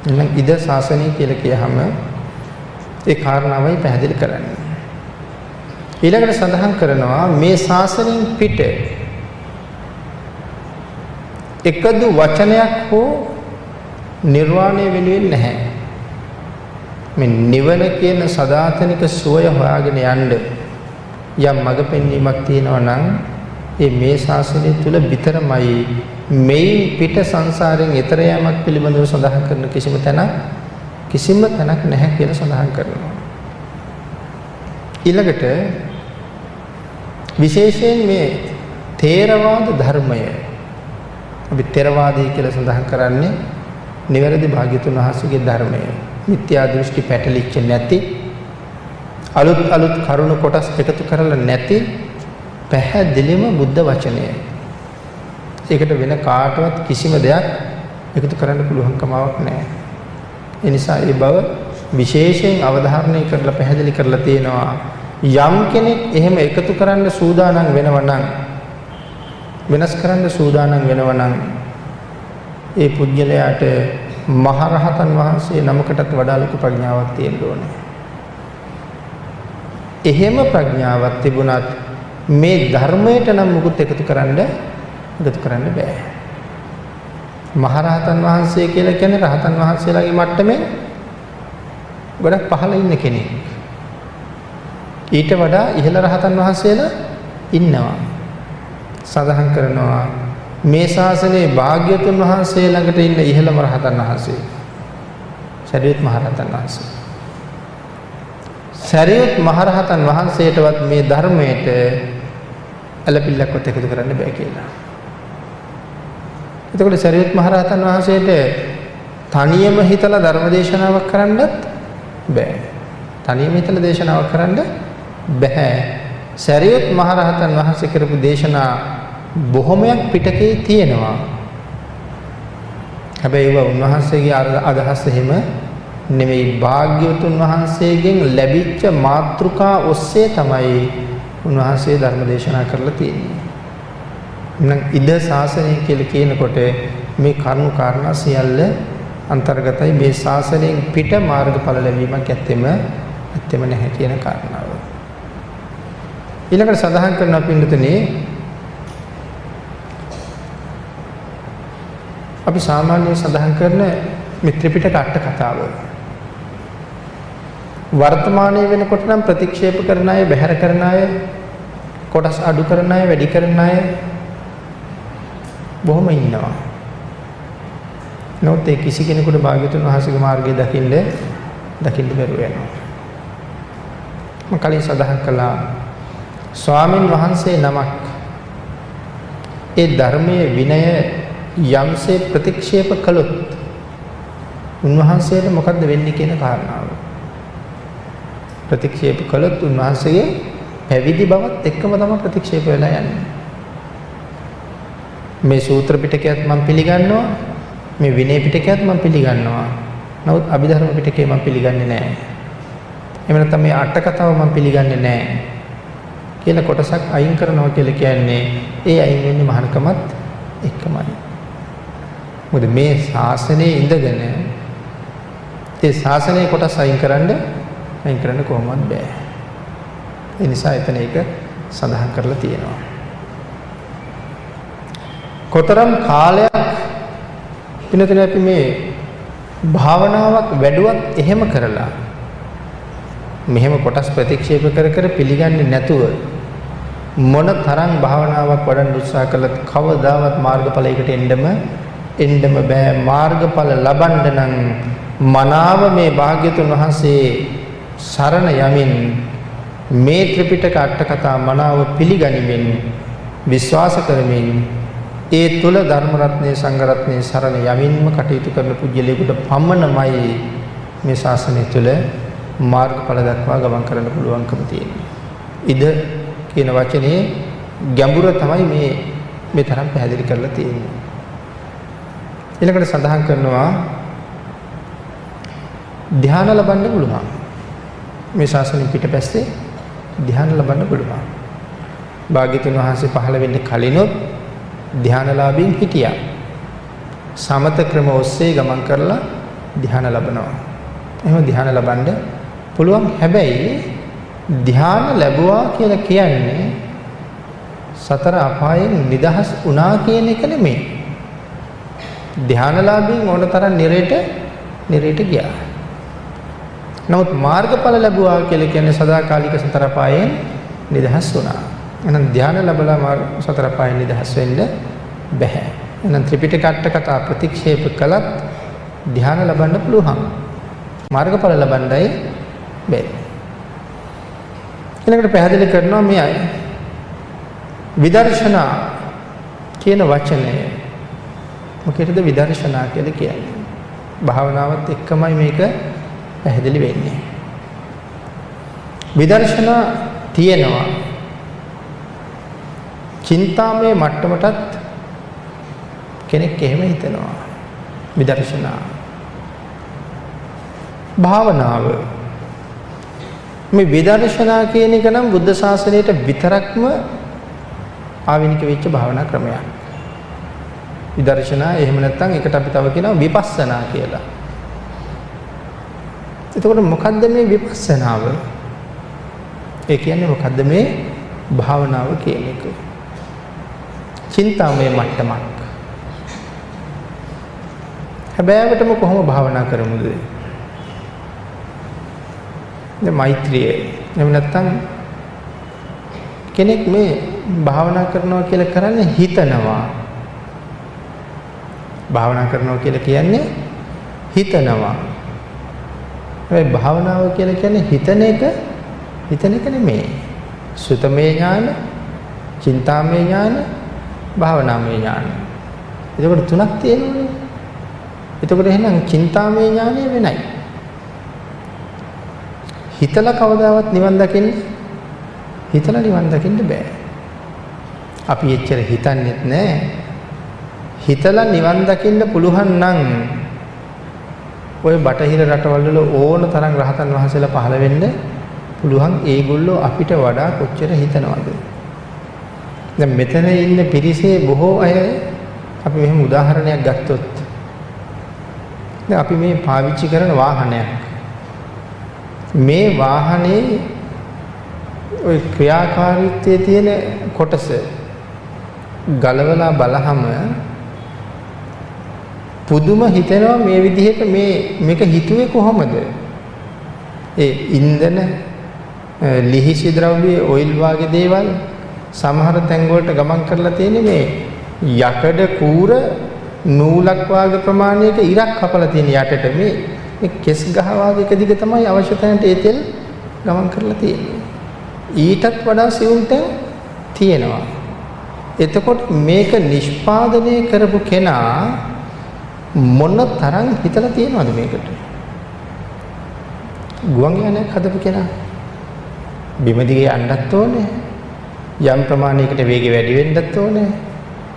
එහෙනම් ඉද ශාසනය කියලා කියහම ඒ කාරණාවයි පැහැදිලි කරන්නේ. ඊළඟට සඳහන් කරනවා මේ ශාසනයෙන් පිට එකදු වචනයක් හෝ නිර්වාණය වෙනුවෙන් නැහැ. මේ නිවන කියන සදාතනික සුවය හොයාගෙන යන්න යම් මඟ පෙන්වීමක් තියෙනවා නම් ඒ මේ ශාසනය තුල විතරමයි. මේ පිට සංසාරයෙන් ඈතර යාමක් පිළිබඳව සඳහන් කරන කිසිම තැනක් නැහැ කියලා සඳහන් කරනවා. ඊළඟට විශේෂයෙන් මේ ථේරවාද ධර්මය අපි ථේරවාදී කියලා සඳහන් කරන්නේ නිවැරදි භාග්‍යතුන් වහන්සේගේ ධර්මය. මිත්‍යා දෘෂ්ටි පැටලිච්ච නැති අලුත් කරුණු කොටස් එකතු කරලා නැති පැහැදිලිම බුද්ධ වචනය. ඒකට වෙන කාටවත් කිසිම දෙයක් එකතු කරන්න පුළුවන් කමාවක් නැහැ. ඒ නිසා ඒ බව විශේෂයෙන් අවධාරණය කරලා පැහැදිලි කරලා තියෙනවා. යම් කෙනෙක් එහෙම එකතු කරන්න සූදානම් වෙනවා නම් වෙනස් කරන්න සූදානම් වෙනවා නම් ඒ පුද්ගලයාට මහරහතන් වහන්සේ නමකටත් වඩා ලොකු ප්‍රඥාවක් තියෙන්න ඕනේ. එහෙම ප්‍රඥාවක් තිබුණත් මේ ධර්මයට නම් මුකුත් එකතු කරන්න බෑ. මහරහතන් වහන්සේ කියලා කියන්නේ රහතන් වහන්සේලාගේ මට්ටමේ ගොඩක් පහළ ඉන්න කෙනෙක්. ඊට වඩා ඉහළ රහතන් වහන්සේලා ඉන්නවා. සඳහන් කරනවා මේ ශාසනයේ භාග්‍යතුන් වහන්සේ ළඟට ඉන්න ඉහළම රහතන් වහන්සේ සරියුත් මහ රහතන් වහන්සේ. සරියුත් මහ රහතන් වහන්සේටවත් මේ ධර්මයට ඇලපිල්ලක්වත් එකතු කරන්න බෑ කියලා. එතකොට සරියුත් මහ රහතන් වහන්සේට තනියම හිතලා ධර්ම දේශනාවක් කරන්නත් බෑ. තනියම හිතලා දේශනාවක් කරන්න බෑ. සරියුත් මහ රහතන් වහන්සේ කරපු දේශනා බොහොමයක් පිටකේ තියෙනවා. හැබැයි ඒවා උන්වහන්සේගේ අදහස් එහෙම නෙමෙයි. භාග්‍යවතුන් වහන්සේගෙන් ලැබිච්ච මාතෘකා ඔස්සේ තමයි උන්වහන්සේ ධර්ම දේශනා කරලා තියෙන්නේ. එහෙනම් ඉද ශාසනය කියලා කියනකොට මේ කරුණු කාරණා සියල්ල අන්තර්ගතයි. මේ ශාසනයෙන් පිට මාර්ගඵල ලැබීමක් ඇත්තෙම නැහැ කියන කාරණාව. ඊළඟට සඳහන් කරනවා පින්නතුනේ අපි සාමාන්‍යයෙන් සඳහන් කරන මේ ත්‍රිපිටක අට කතාව වර්තමානයේ වෙනකොට නම් ප්‍රතික්ෂේප කරන අය, බැහැර කරන අය, කොටස් අඩු කරන අය, වැඩි කරන අය බොහොම ඉන්නවා. නමුත් ඒ කිසි කෙනෙකුට භාග්‍යතුන් වහන්සේගේ මාර්ගය දකින්න බැරුව යනවා. මම කලින් සඳහන් කළා ස්වාමින් වහන්සේ නමක් ඒ ධර්මයේ විනය යම්සේ ප්‍රතික්ෂේප කළොත් උන්වහන්සේට මොකද්ද වෙන්නේ කියන කාරණාව. ප්‍රතික්ෂේප කළොත් උන්වහන්සේගේ පැවිදි බවත් එක්කම තමයි ප්‍රතික්ෂේප වෙලා යන්නේ. මේ සූත්‍ර පිටකයත් මම පිළිගන්නවා, මේ විනය පිටකයත් මම පිළිගන්නවා. නමුත් අභිධර්ම පිටකේ මම පිළිගන්නේ නැහැ. එහෙම නැත්නම් මේ අට කතාව මම පිළිගන්නේ නැහැ කියලා කොටසක් අයින් කරනවා කියලා කියන්නේ ඒ අයින් වෙන්නේ මහානකමත් එක්කමයි. මොකද මේ ශාසනයේ ඉඳගෙන ඒ ශාසනයේ කොටස් අයින් කරන්න කොහොමවත් බෑ. ඒ නිසා එතන ඒක සඳහන් කරලා තියෙනවා. කොතරම් කාලයක් පිනතන අපි මේ භාවනාවක් වැඩුවත් එහෙම කරලා මෙහෙම කොටස් ප්‍රතික්ෂේප කර පිළිගන්නේ නැතුව මොන තරම් භාවනාවක් වඩන්න උත්සාහ කළත් කවදාවත් මාර්ගඵලයකට එන්නම බෑ. මාර්ගඵල ලබන්න නම් මනාව මේ භාග්‍යතුන් වහන්සේ සරණ යමින් මේ ත්‍රිපිටක අට කතා මනාව පිළිගනිමින් විශ්වාස කරමින් ඒ තුල ධර්ම රත්නයේ සංඝ රත්නයේ සරණ යමින්ම කටයුතු කරන පුජ්‍යලයකට පමණමයි මේ ශාසනය තුල මාර්ගඵල දක්වා ගමන් කරන්න පුළුවන්කම තියෙන්නේ. ඉද කියන වචනේ ගැඹුර තමයි මේ තරම් පැහැදිලි කරලා තියෙන්නේ. ඊළඟට සඳහන් කරනවා ධ්‍යාන ලබන්න පුළුවන්. මේ ශාසනය පිටපැත්තේ ධ්‍යාන ලබන්න පුළුවන්. භාග්‍යතුන් වහන්සේ පහළ වෙන්න කලිනුත් ධ්‍යානලාභීන් හිටියා. සමත ක්‍රම ඔස්සේ ගමන් කරලා ධ්‍යාන ලබනවා. එහෙම ධ්‍යාන ලබන්න පුළුවන්. හැබැයි ධ්‍යාන ලැබුවා කියලා කියන්නේ සතර අපායෙන් නිදහස් වුණා කියන එක නෙමෙයි. ධ්‍යානලාභීන් ඕන තරම් නිරේට ගියා. නමුත් මාර්ගඵල ලැබුවා කියලා කියන්නේ සදාකාලික සතර අපායෙන් නිදහස් වුණා. එහෙනම් ධ්‍යාන ලැබලා සතර අපායෙන් නිදහස් වෙන්න බෑ. එහෙනම් ත්‍රිපිටක අට කතා ප්‍රතික්ෂේප කළත් ධ්‍යාන ලබන්න පුළුවන්. මාර්ගඵල ලබන්නයි බෑ. ඊළඟට පැහැදිලි කරනවා මේ විදර්ශනා කියන වචනය. මොකේද විදර්ශනා කියලා කියන්නේ? භාවනාවත් එක්කමයි මේක පැහැදිලි වෙන්නේ. විදර්ශනා තියෙනවා චින්තාමය මට්ටමටත් කෙනෙක් එහෙම හිතනවා. විදර්ශනා භාවනාව මේ විදර්ශනා කියන එක නම් බුද්ධ ශාසනයට විතරක්ම ආවිනික වෙච්ච භාවනා ක්‍රමයක්. විදර්ශනා එහෙම නැත්නම් ඒකට අපි තව කියනවා විපස්සනා කියලා. එතකොට මොකද්ද මේ විපස්සනාව? ඒ කියන්නේ මොකද්ද මේ භාවනාව කියන එක? චින්තාමය මට්ටමක්. හැබැයිවටම කොහොම භාවනා කරමුද? දැන් මෛත්‍රිය එහෙම නැත්නම් කෙනෙක් මේ භාවනා කරනවා කියලා කරන්නේ හිතනවා. භාවනා කරනවා කියලා කියන්නේ හිතනවා. හැබැයි භාවනාව කියලා කියන්නේ හිතන එක නෙමෙයි. සුතමේ ඥාන, චින්තාමේ ඥාන, භාවනාමේ ඥාන. එතකොට තුනක් තියෙනවනේ. එතකොට එහෙනම් චින්තාමේ ඥානය වෙනයි. හිතලා කවදාවත් නිවන් දකින්න බෑ. අපි එච්චර හිතන්නේත් නෑ. හිතලා නිවන් දකින්න පුළුවන් නම් ඔය බටහිර රටවල් වල ඕන තරම් රහතන් වහන්සේලා පහළ වෙන්න පුළුවන්. ඒගොල්ලෝ අපිට වඩා කොච්චර හිතනවද? දැන් මෙතන ඉන්න පිරිසේ බොහෝ අය අපි මෙහෙම උදාහරණයක් ගත්තොත් දැන් අපි මේ පාවිච්චි කරන වාහනයක්. මේ වාහනේ ওই ක්‍රියාකාරීත්වයේ තියෙන කොටස ගලවලා බලහම පුදුම හිතෙනවා මේ විදිහට මේක හිතුවේ කොහොමද? ඒ ඉන්ධන ලිහිසි ද්‍රව්‍ය ඔයිල් වගේ දේවල් සමහර තැන් වලට ගමන් කරලා තියෙන්නේ මේ යකඩ කූර නූලක් වාගේ ප්‍රමාණයක ඉරක් කපලා තියෙන යටට මේ කෙස් ගහ වාගේ එක දිග තමයි අවශ්‍ය තැනට ඒ තෙල් ගමන් කරලා තියෙන්නේ. ඊටත් වඩා සියුම් තැන් තියෙනවා. එතකොට මේක නිෂ්පාදනය කරපු කෙනා මොන තරම් හිතලා තියෙනවද මේකට? ගුවන් යානයක් හදපු කෙනා බිම දිගේ යන්නත් ඕනේ. යම් ප්‍රමාණයකට වේගය වැඩි වෙන්නත් ඕනේ.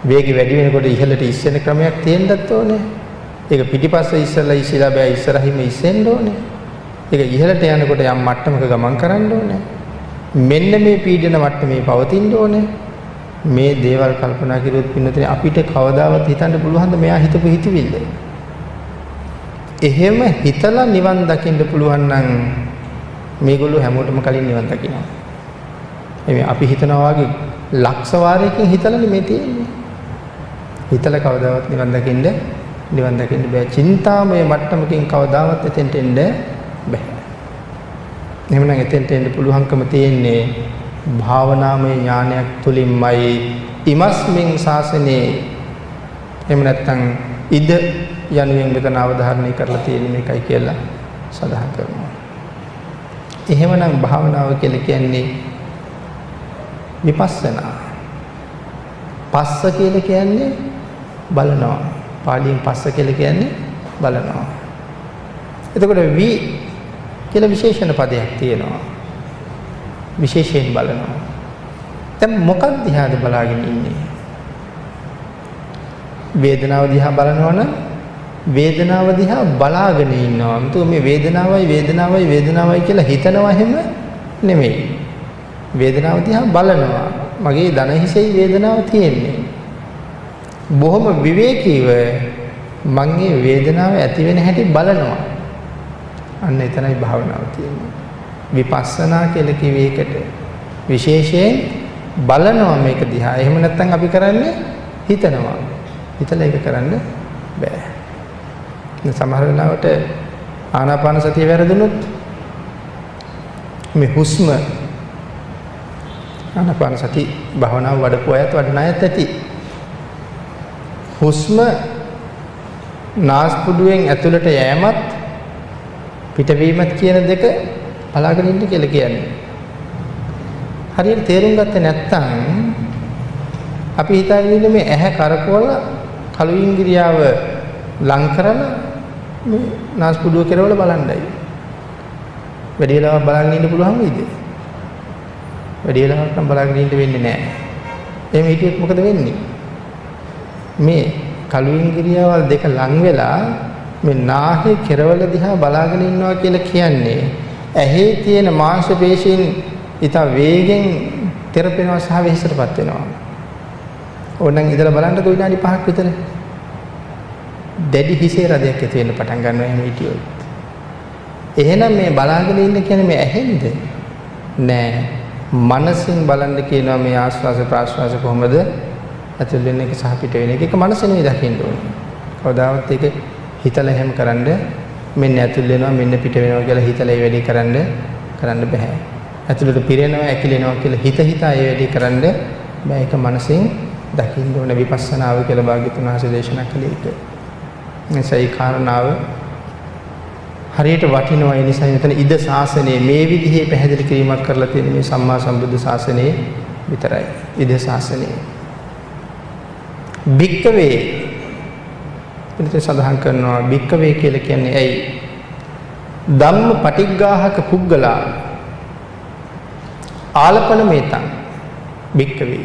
වේගය වැඩි වෙනකොට ඉහළට ඉස්සෙන ක්‍රමයක් තියෙන්නත් ඕනේ. ඒක පිටිපස්ස ඉස්සලා බෑ ඉස්සරහින්ම ඉස්සෙන්න ඕනේ. ඒක ඉහළට යනකොට යම් මට්ටමක ගමන් කරන්න ඕනේ. මෙන්න මේ පීඩන මට්ටමේ පවතින්න ඕනේ. මේ දේවල් කල්පනා කරුවොත් පින්නතේ අපිට කවදාවත් හිතන්න පුළුවන්ද මෙයා හිතපු හිතවිල්ල? එහෙම හිතලා නිවන් දකින්න පුළුවන් නම් මේගොල්ලෝ හැමෝටම කලින් නිවන් දකිනවා. එමේ අපි හිතනවා වගේ ලක්ෂ වාරයකින් හිතලා මේ තියෙන්නේ. හිතලා කවදාවත් නිවන් දකින්න බෑ. චින්තාමය මට්ටමකින් කවදාවත් එතෙන්ට එන්න බෑ. එහෙමනම් එතෙන්ට එන්න පුළුවන්කම තියෙන්නේ භාවනාමය ඥානයක් තුලින්මයි. ඉමස්මින් ශාසනේ එහෙම නැත්නම් ඉද යනුවෙන් මෙතන අවධාරණය කරලා තියෙන මේකයි කියලා සඳහන් කරනවා. එහෙමනම් භාවනාව කියලා කියන්නේ විපස්සනා. පස්ස කියලා කියන්නේ බලනවා. පාලියෙන් පස්ස කියලා කියන්නේ බලනවා. එතකොට වි කියලා විශේෂණ පදයක් තියෙනවා. විශේෂයෙන් බලනවා. දැන් මොකක්ද දිහාද බලාගෙන ඉන්නේ? වේදනාව දිහා බලනවා නම් වේදනාව දිහා බලාගෙන ඉන්නවා. මතු මේ වේදනාවයි කියලා හිතනවා එහෙම නෙමෙයි. වේදනාව දිහා බලනවා. මගේ දන හිසේ වේදනාව තියෙන්නේ. බොහොම විවේකීව මම මේ වේදනාව ඇති වෙන හැටි බලනවා. අන්න එතනයි භාවනාව තියෙන්නේ. විපස්සනා කියලා කිව්වේ ඒකට. විශේෂයෙන් බලනවා මේක දිහා. එහෙම නැත්නම් අපි කරන්නේ හිතනවා. හිතලා ඒක කරන්න බෑ. සමහර වෙලාවට ආනාපාන සතිය වැරදුනොත් මේ හුස්ම ආනාපාන සති භාවනාව වඩපු අයත් වඩන අයත් ඇති. හුස්ම නාස්පුඩුවෙන් ඇතුළට යෑමත් පිටවීමත් කියන දෙක බලාගෙන ඉන්න කියලා කියන්නේ. හරියට තේරුම් ගත්තේ නැත්නම් අපි හිතාගෙන ඉන්නේ මේ ඇහැ කරකවලා කළු ඉංග්‍රියාව ලං කරලා මේ නාස්පුඩුව කෙරවල බලන්නයි. වැඩි වෙලාවක් බලාගෙන ඉන්න පුළුවන් වේද? වැඩි වෙලාවක් නම් බලාගෙන ඉන්න වෙන්නේ නැහැ. එහෙම හිටියොත් මොකද වෙන්නේ? මේ කළු ඉංග්‍රියාවල් දෙක ලං වෙලා මේ නාහේ කෙරවල දිහා බලාගෙන ඉන්නවා කියලා කියන්නේ ඇහි තියෙන මාංශ පේශීන් ඊට වේගෙන් තෙරපෙනවා සහ වෙහෙසටපත් වෙනවා. ඕනනම් ඉඳලා බලන්න විනාඩි 5ක් විතර. දැඩි හිසේ රදයක් ඇති වෙන්න පටන් ගන්නවා එහෙම හිටියොත්. එහෙනම් මේ බලාගෙන ඉන්න කියන්නේ මේ ඇහෙන්ද? නෑ. මනසින් බලන්න කියනවා මේ ආස්වාස ප්‍රාස්වාස කොහොමද ඇතුල් වෙන එක සහ පිට වෙන එක. ඒක මනසෙන් දකින්න ඕනේ. කවදාවත් ඒක හිතලා එහෙම කරන්න මෙන්න ඇතුල් වෙනවා මෙන්න පිට වෙනවා කියලා හිතලා ඒ වැඩේ කරන්න බෑ. ඇතුළට පිරෙනවා ඇකිලෙනවා කියලා හිතා ඒ වැඩේ කරන්න බෑ. ඒක මනසින් දකින්න ඕනේ. විපස්සනාව කියලා භාග්‍යතුන් වහන්සේ දේශනා කළේ ඒක. එසයි කාරණාව හරියට වටිනවා. ඒ නිසා මෙතන ඉද ශාසනයේ මේ විදිහේ පැහැදිලි කිරීමක් කරලා තියෙන මේ සම්මා සම්බුද්ධ ශාසනයේ විතරයි. ඉද ශාසනයේ භික්කවේ පිළිතුර සඳහන් කරනවා. භික්කවේ කියලා කියන්නේ ඇයි? ධම්ම පටිග්ගාහක පුද්ගලා ආලපන මේතං භික්කවේ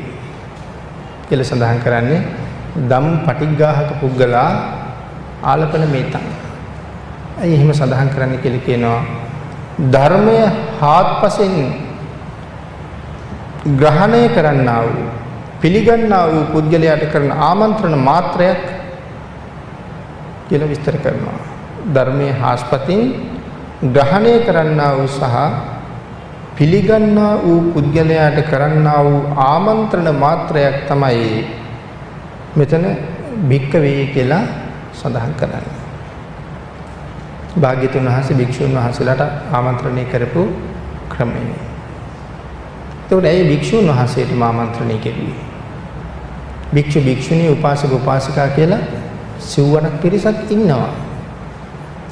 කියලා සඳහන් කරන්නේ ධම්ම පටිග්ගාහක පුද්ගලා ආලපන මේතං. ඇයි එහෙම සඳහන් කරන්නේ කියලා කියනවා. ධර්මය හාත්පසින් ග්‍රහණය කරන්නා වූ පිළිගන්නා වූ පුද්ගලයාට කරන ආමන්ත්‍රණ මාත්‍රයක් කියලා විස්තර කරනවා. ධර්මයේ හාස්පතින් ග්‍රහණය කරන්නා වූ සහ පිළිගන්නා වූ පුද්ගලයාට කරන්නා වූ ආමන්ත්‍රණ මාත්‍රයක් තමයි මෙතන භික්කවේ කියලා සඳහන් කරන්නේ. භාග්‍යතුන් වහන්සේ භික්ෂුන් වහන්සේලාට ආමන්ත්‍රණය කරපු ක්‍රමය. එතකොට ඒ භික්ෂුන් වහන්සේට ආමන්ත්‍රණය කෙරුවේ. භික්ෂු භික්ෂුණී උපාසක උපාසිකා කියලා සිව්වණක් පිරිසක් ඉන්නවා.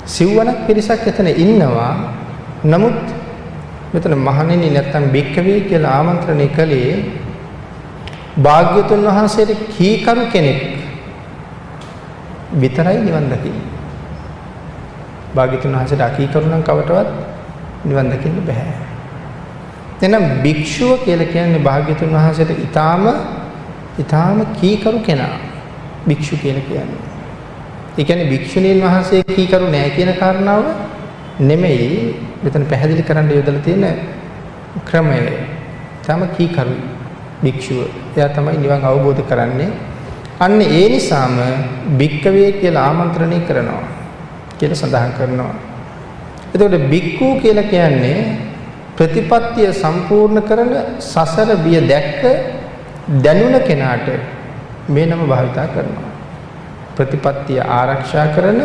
සිව්වණක් පිරිසක් එතන ඉන්නවා. නමුත් මෙතන මහණෙනි නැත්තම් භික්කවේ කියලා ආමන්ත්‍රණය කළේ භාග්‍යතුන් වහන්සේට කීකරු කෙනෙක් විතරයි නිවන් දකින්නේ. භාග්‍යතුන් වහන්සේට අකීකරු නම් කවටවත් නිවන් දකින්න බෑ. එහෙනම් භික්ෂුව කියලා කියන්නේ භාග්‍යතුන් වහන්සේට ඊටාම කීකරු කෙනා. භික්ෂු කියලා කියන්නේ. ඒ කියන්නේ භික්ෂුණීන් වහන්සේ කීකරු නෑ කියන කාරණාව නෙමෙයි මෙතන පැහැදිලි කරන්න යොදලා තියෙන ක්‍රමය. තම කීකරු භික්ෂුව. එයා තමයි නිවන් අවබෝධ කරන්නේ. අන්න ඒ නිසාම භික්කවේ කියලා ආමන්ත්‍රණය කරනවා කියලා සඳහන් කරනවා. එතකොට භික්ඛු කියලා කියන්නේ ප්‍රතිපත්තිය සම්පූර්ණ කරන සසර බිය දැක්ක දැනුණ කෙනාට මේ නම භාවිතා කරනවා. ප්‍රතිපත්තිය ආරක්ෂා කරන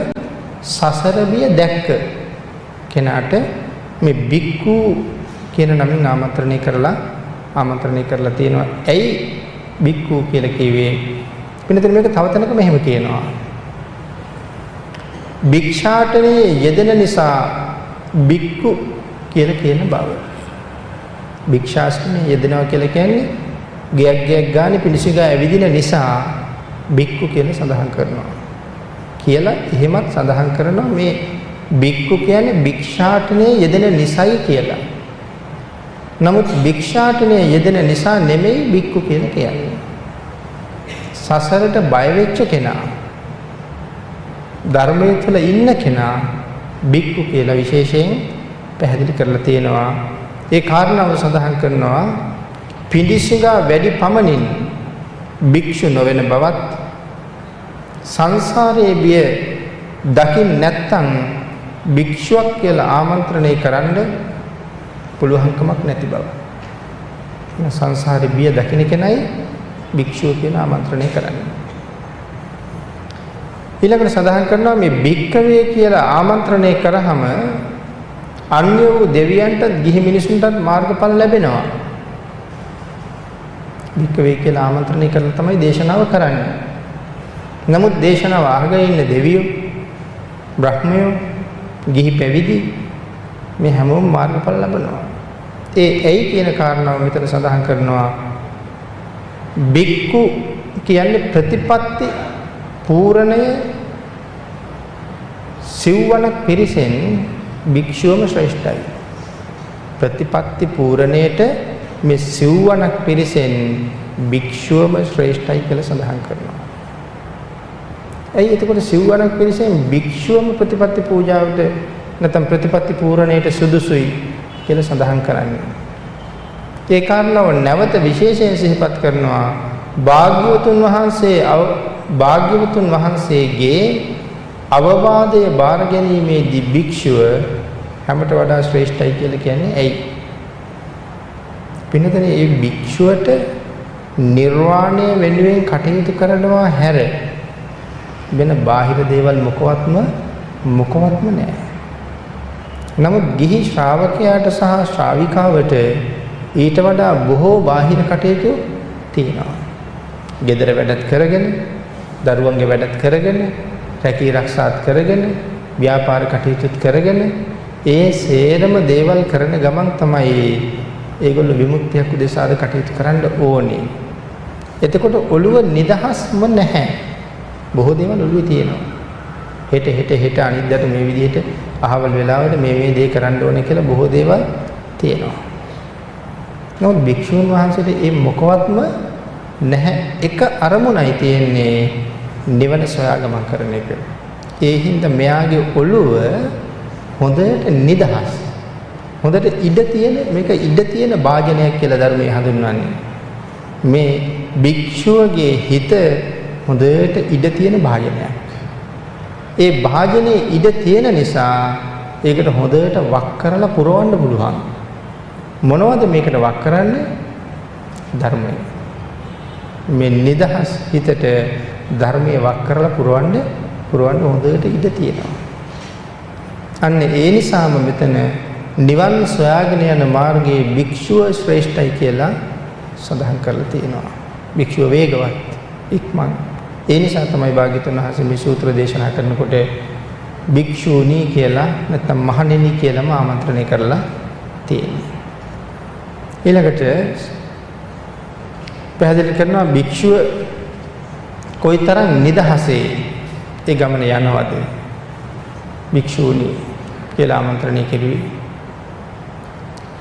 සසර බිය දැක්ක කෙනාට මේ භික්ඛු කියන නමින් ආමන්ත්‍රණය කරලා තියෙනවා. ඇයි භික්ඛු කියලා කිව්වේ? පින්නතර මේක තව තැනක මෙහෙම කියනවා. භික්ෂාටනේ යෙදෙන නිසා භික්ඛු කියලා කියන බව. භික්ෂාස්ත්‍රයේ යෙදෙනවා කියලා කියන්නේ ගයක් ගානේ පිළිසිගා ඇවිදින නිසා භික්ඛු කියලා සඳහන් කරනවා. කියලා එහෙමත් සඳහන් කරනවා මේ භික්ඛු කියන්නේ භික්ෂාටනේ යෙදෙන නිසයි කියලා. නමුත් භික්ෂාටනේ යෙදෙන නිසා නෙමෙයි භික්ඛු කියලා කියන්නේ. සසරට බය වෙච්ච කෙනා ධර්මයේ තුල ඉන්න කෙනා භික්ඛු කියලා විශේෂයෙන් පැහැදිලි කරලා තියෙනවා. ඒ කාරණාව සඳහන් කරනවා පිඬිසිඟා වැඩි පමණින් භික්ෂු නොවන බවත් සංසාරයේ බිය දකින් නැත්තම් භික්ෂුවක් කියලා ආමන්ත්‍රණය කරන්න පුළුවන්කමක් නැති බව. සංසාරයේ බිය දකින්න කෙනයි භික්ෂුව කියලා ආමන්ත්‍රණය කරන්නේ. ඊළඟට සඳහන් කරනවා මේ භික්කවේ කියලා ආමන්ත්‍රණය කරාම අන්‍ය වූ දෙවියන්ට ගිහි මිනිසුන්ටත් මාර්ගඵල ලැබෙනවා. භික්කවේ කියලා ආමන්ත්‍රණය කරලා තමයි දේශනාව කරන්නේ. නමුත් දේශනාව අහගෙන ඉන්න දෙවියෝ, බ්‍රහ්මයෝ, ගිහි පැවිදි මේ හැමෝම මාර්ගඵල ලබනවා. ඒ ඇයි කියන කාරණාව මෙතන සඳහන් කරනවා. භික්ඛු කියන්නේ ප්‍රතිපත්ති පූර්ණය සිව්වණක් පිරිසෙන් භික්ෂුවම ශ්‍රේෂ්ඨයි. ප්‍රතිපත්ති පූර්ණයට මේ සිව්වණක් පිරිසෙන් භික්ෂුවම ශ්‍රේෂ්ඨයි කියලා සඳහන් කරනවා. ඇයි එතකොට සිව්වණක් පිරිසෙන් භික්ෂුවම ප්‍රතිපත්ති පූජාවට නැත්නම් ප්‍රතිපත්ති පූර්ණයට සුදුසුයි කියලා සඳහන් කරන්නේ? ඒ කාරණාව නැවත විශේෂයෙන් සිහිපත් කරනවා. භාග්‍යවතුන් වහන්සේගේ අවවාදය බාර ගැනීමේදී භික්ෂුව හැමට වඩා ශ්‍රේෂ්ඨයි කියලා කියන්නේ ඇයි? පින්නතනේ මේ භික්ෂුවට නිර්වාණය වෙනුවෙන් කටයුතු කරනවා හැර වෙන බාහිර දේවල් මොකවත්ම නැහැ. නමුත් ගිහි ශ්‍රාවකයාට සහ ශ්‍රාවිකාවට ඊට වඩා බොහෝ බාහිර කටයුතු තියෙනවා. ගෙදර වැඩත් කරගෙන, දරුවන්ගේ වැඩත් කරගෙන, රැකී රක්ෂාත් කරගෙන ව්‍යාපාර කටයුතුත් කරගෙන ඒ සේරම දේවල් කරන ගමන් තමයි ඒගොල්ලෝ විමුක්තියක් උදෙසාද කටයුතු කරන්න ඕනේ. එතකොට ඔළුව නිදහස්ම නැහැ. බොහෝ දේවල් ඔළුවේ තියෙනවා. හෙට අනිද්දාට මේ විදිහට අහවල් වෙලාවට මේ දේ කරන්න ඕනේ කියලා බොහෝ දේවල් තියෙනවා. නමුත් භික්ෂුන් වහන්සේට මේ මොකවත්ම නැහැ. එක අරමුණයි තියෙන්නේ නිවන සොයා ගමන් කරන එක. ඒ හින්දා මෙයාගේ ඔළුව හොඳට නිදහස්. හොඳට ඉඩ තියෙන මේක ඉඩ තියෙන භාජනයක් කියලා ධර්මයේ හඳුන්වන්නේ. මේ භික්ෂුවගේ හිත හොඳට ඉඩ තියෙන භාජනයක්. ඒ භාජනයේ ඉඩ තියෙන නිසා ඒකට හොඳට වක් කරලා පුරවන්න පුළුවන්. මොනවද මේකට වක් කරන්නේ? ධර්මය. මේ නිදහස් හිතට ධර්මයේ වක් කරලා පුරවන්න හොඳට ඉඩ තියෙනවා. අන්න ඒ නිසාම මෙතන නිවන් සොයාගෙන යන මාර්ගයේ භික්ෂුව ශ්‍රේෂ්ඨයි කියලා සඳහන් කරලා තියෙනවා. භික්ෂුව වේගවත් ඉක්මන්. ඒ නිසා තමයි භාග්‍යවතුන් වහන්සේ මේ සූත්‍ර දේශනා කරනකොට භික්ෂූණී කියලා නැත්නම් මහණෙනි කියලාම ආමන්ත්‍රණය කරලා තියෙන්නේ. ඊළඟට පැහැදිලි කරනවා භික්ෂුව කොයිතරම් නිදහසේ ඒ ගමන යනවද? භික්ෂූණී කියලා ආමන්ත්‍රණය කෙරුවේ.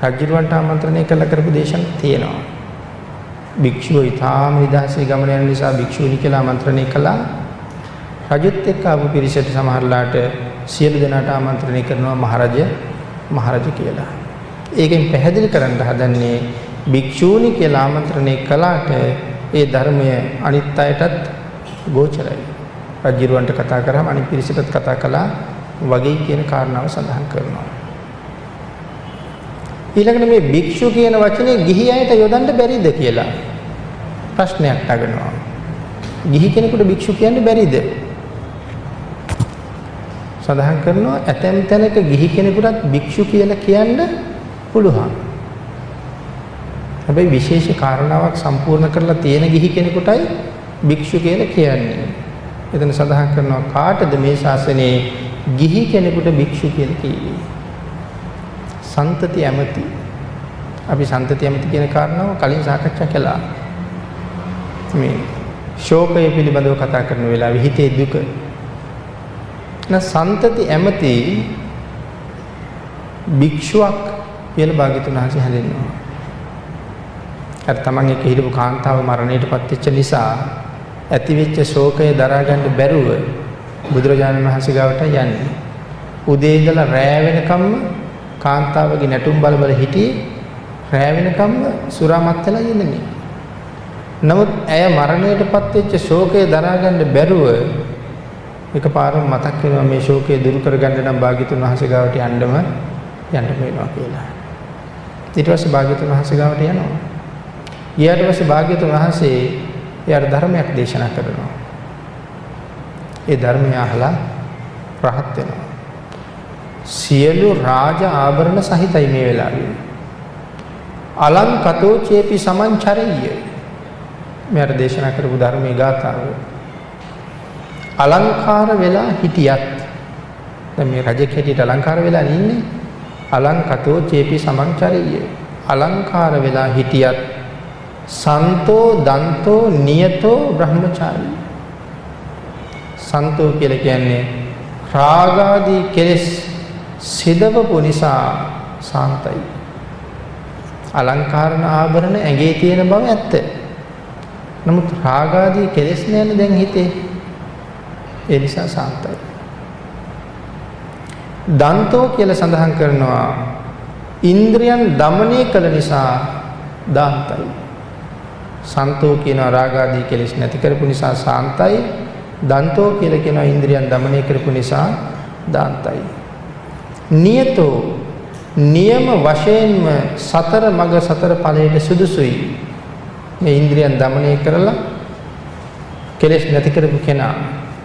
රජුවන්ට ආමන්ත්‍රණය කළා කරපු දේශන තියෙනවා. භික්ෂුව ඊටාම නිදහසේ ගමන යන නිසා භික්ෂූණී කියලා ආමන්ත්‍රණය කළා. රජුත් එක්ක ආපු පිරිසට සමහරලාට සියලු දෙනාට ආමන්ත්‍රණය කරනවා මහරජ කියලා. ඒකෙන් පැහැදිලි කරන්න හදන්නේ භික්ෂූණී කියලා ආමන්ත්‍රණය කළාට ඒ ධර්මය අනිත් අයටත් ගෝචරයි. රජුවන්ට කතා කරාම අනිත් පිරිසටත් කතා කළා වගේ කියන කාරණාව සඳහන් කරනවා. ඊළඟට මේ භික්ෂු කියන වචනේ ගිහි අයට යොදන්න බැරිද කියලා ප්‍රශ්නයක් අහනවා. ගිහි කෙනෙකුට භික්ෂු කියන්න බැරිද? සඳහන් කරනවා ඇතැම් තැනක ගිහි කෙනෙකුටත් භික්ෂු කියලා කියන්න පුළුවන්. හැබැයි විශේෂ කාරණාවක් සම්පූර්ණ කරලා තියෙන ගිහි කෙනෙකුටයි භික්ෂු කියලා කියන්නේ. එතන සඳහන් කරනවා කාටද මේ ශාසනයේ ගිහි කෙනෙකුට භික්ෂු කියලා කියන්නේ? සන්තති ඇමති. අපි සන්තති ඇමති කියන කාරණාව කලින් සාකච්ඡා කළා. මේ ශෝකය පිළිබඳව කතා කරන වෙලාවේ හිතේ දුක. සන්තති ඇමති භික්ෂුවක් කියලා භාග්‍යවතුන් වහන්සේ හැඳින්වනවා. අර තමන් එක්ක හිටපු කාන්තාව මරණයටපත් වෙච්ච නිසා ඇතිවෙච්ච ශෝකය දරා ගන්න බැරුව බුදුරජාණන් වහන්සේ ගාවට යන්නේ. උදේ ඉඳලා රෑ වෙනකම්ම කාන්තාවගේ නැටුම් බල හිටියේ. රෑ වෙනකම්ම සුරාමත් වෙලා ඉන්නේ. නමුත් ඇය මරණයටපත් වෙච්ච ශෝකය දරා ගන්න බැරුව එකපාරම මතක් වෙනවා මේ ශෝකය දුරු කරගන්න නම් භාග්‍යවතුන් වහන්සේ ගාවට යන්න වෙනවා කියලා. ඊට පස්සේ භාග්‍යවතුන් වහන්සේ ගාවට යනවා. ඊට පස්සේ භාග්‍යවතුන් වහන්සේ එයාට ධර්මයක් දේශනා කරනවා. ඒ ධර්මය අහලා රහත් වෙනවා. සියලු රාජ ආභරණ සහිතයි මේ වෙලාවේ. අලංකතෝ චේපි සමංචරෙය්‍ය. මෙයාට දේශනා කරපු ධර්මයේ ගාථාව. අලංකාර වෙලා හිටියත් දැන් මේ රජෙක් හැටියට අලංකාර වෙලා ඉන්නේ. අලංකතෝ චේපි සමංචරෙය්‍ය. අලංකාර වෙලා හිටියත් සන්තෝ දන්තෝ නියතෝ බ්‍රහ්මචාරී. සන්තෝ කියලා කියන්නේ රාගාදී කෙලෙස් සිදවපු නිසා සාන්තයි. අලංකාරණ ආභරණ ඇඟේ තියෙන බව ඇත්ත. නමුත් රාගාදී කෙලෙස් නැන්නේ දැන් හිතේ. ඒ නිසා සාන්තයි. දන්තෝ කියලා සඳහන් කරනවා ඉන්ද්‍රියන් দমনය කළ නිසා දාන්තයි. සන්තෝ කියන රාගාදී කෙලෙස් නැති කරපු නිසා සාන්තයි. දන්තෝ කියලා කියනවා ඉන්ද්‍රියන් দমনය කරපු නිසා දාන්තයි. නියතෝ නියම වශයෙන්ම සතර මග සතර ඵලයට සුදුසුයි. මේ ඉන්ද්‍රියන් দমনය කරලා කෙලෙස් නැති කරපු කෙනා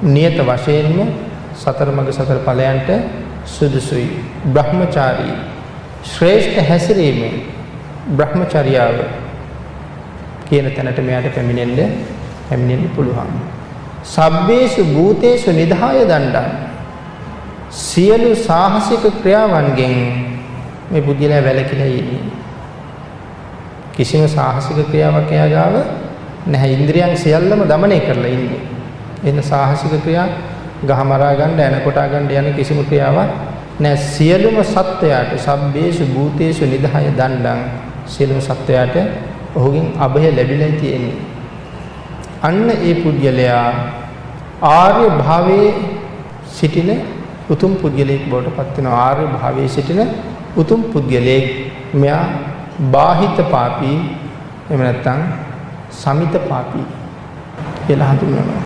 නියත වශයෙන්ම සතර මග සතර ඵලයන්ට සුදුසුයි. බ්‍රහ්මචාරී ශ්‍රේෂ්ඨ හැසිරීම බ්‍රහ්මචර්යාව කියන තැනට මෙයාට පැමිණෙන්න පුළුවන්. සබ්බේසු භූතේසු නිධාය දණ්ඩං. සියලු සාහසික ක්‍රියාවන්ගෙන් මේ පුද්ගලයා වැළකීලා ඉන්නේ. කිසිම සාහසික ක්‍රියාවක් එයා ගාව නැහැ. ඉන්ද්‍රියන් සියල්ලම দমনය කරලා ඉන්නේ. එන්න සාහසික ක්‍රියා ගහ මරා ගන්න, එන කොටා ගන්න යන කිසිම ක්‍රියාවක් නැහැ. සියලුම සත්වයාට සබ්බේසු භූතේසු නිධාය දණ්ඩං. සියලුම සත්වයාට ඔහුගෙන් අභය ලැබිලා තියෙන්නේ. අන්න ඒ පුද්ගලයා ආර්ය භාවයේ සිටින උතුම් පුද්ගලයෙක් බවට පත් වෙනවා. ආර්ය භාවයේ සිටින උතුම් පුද්ගලයෙක්. මෙයා බාහිත පාපී එහෙම නැත්නම් සමිත පාපී කියලා හඳුන්වනවා.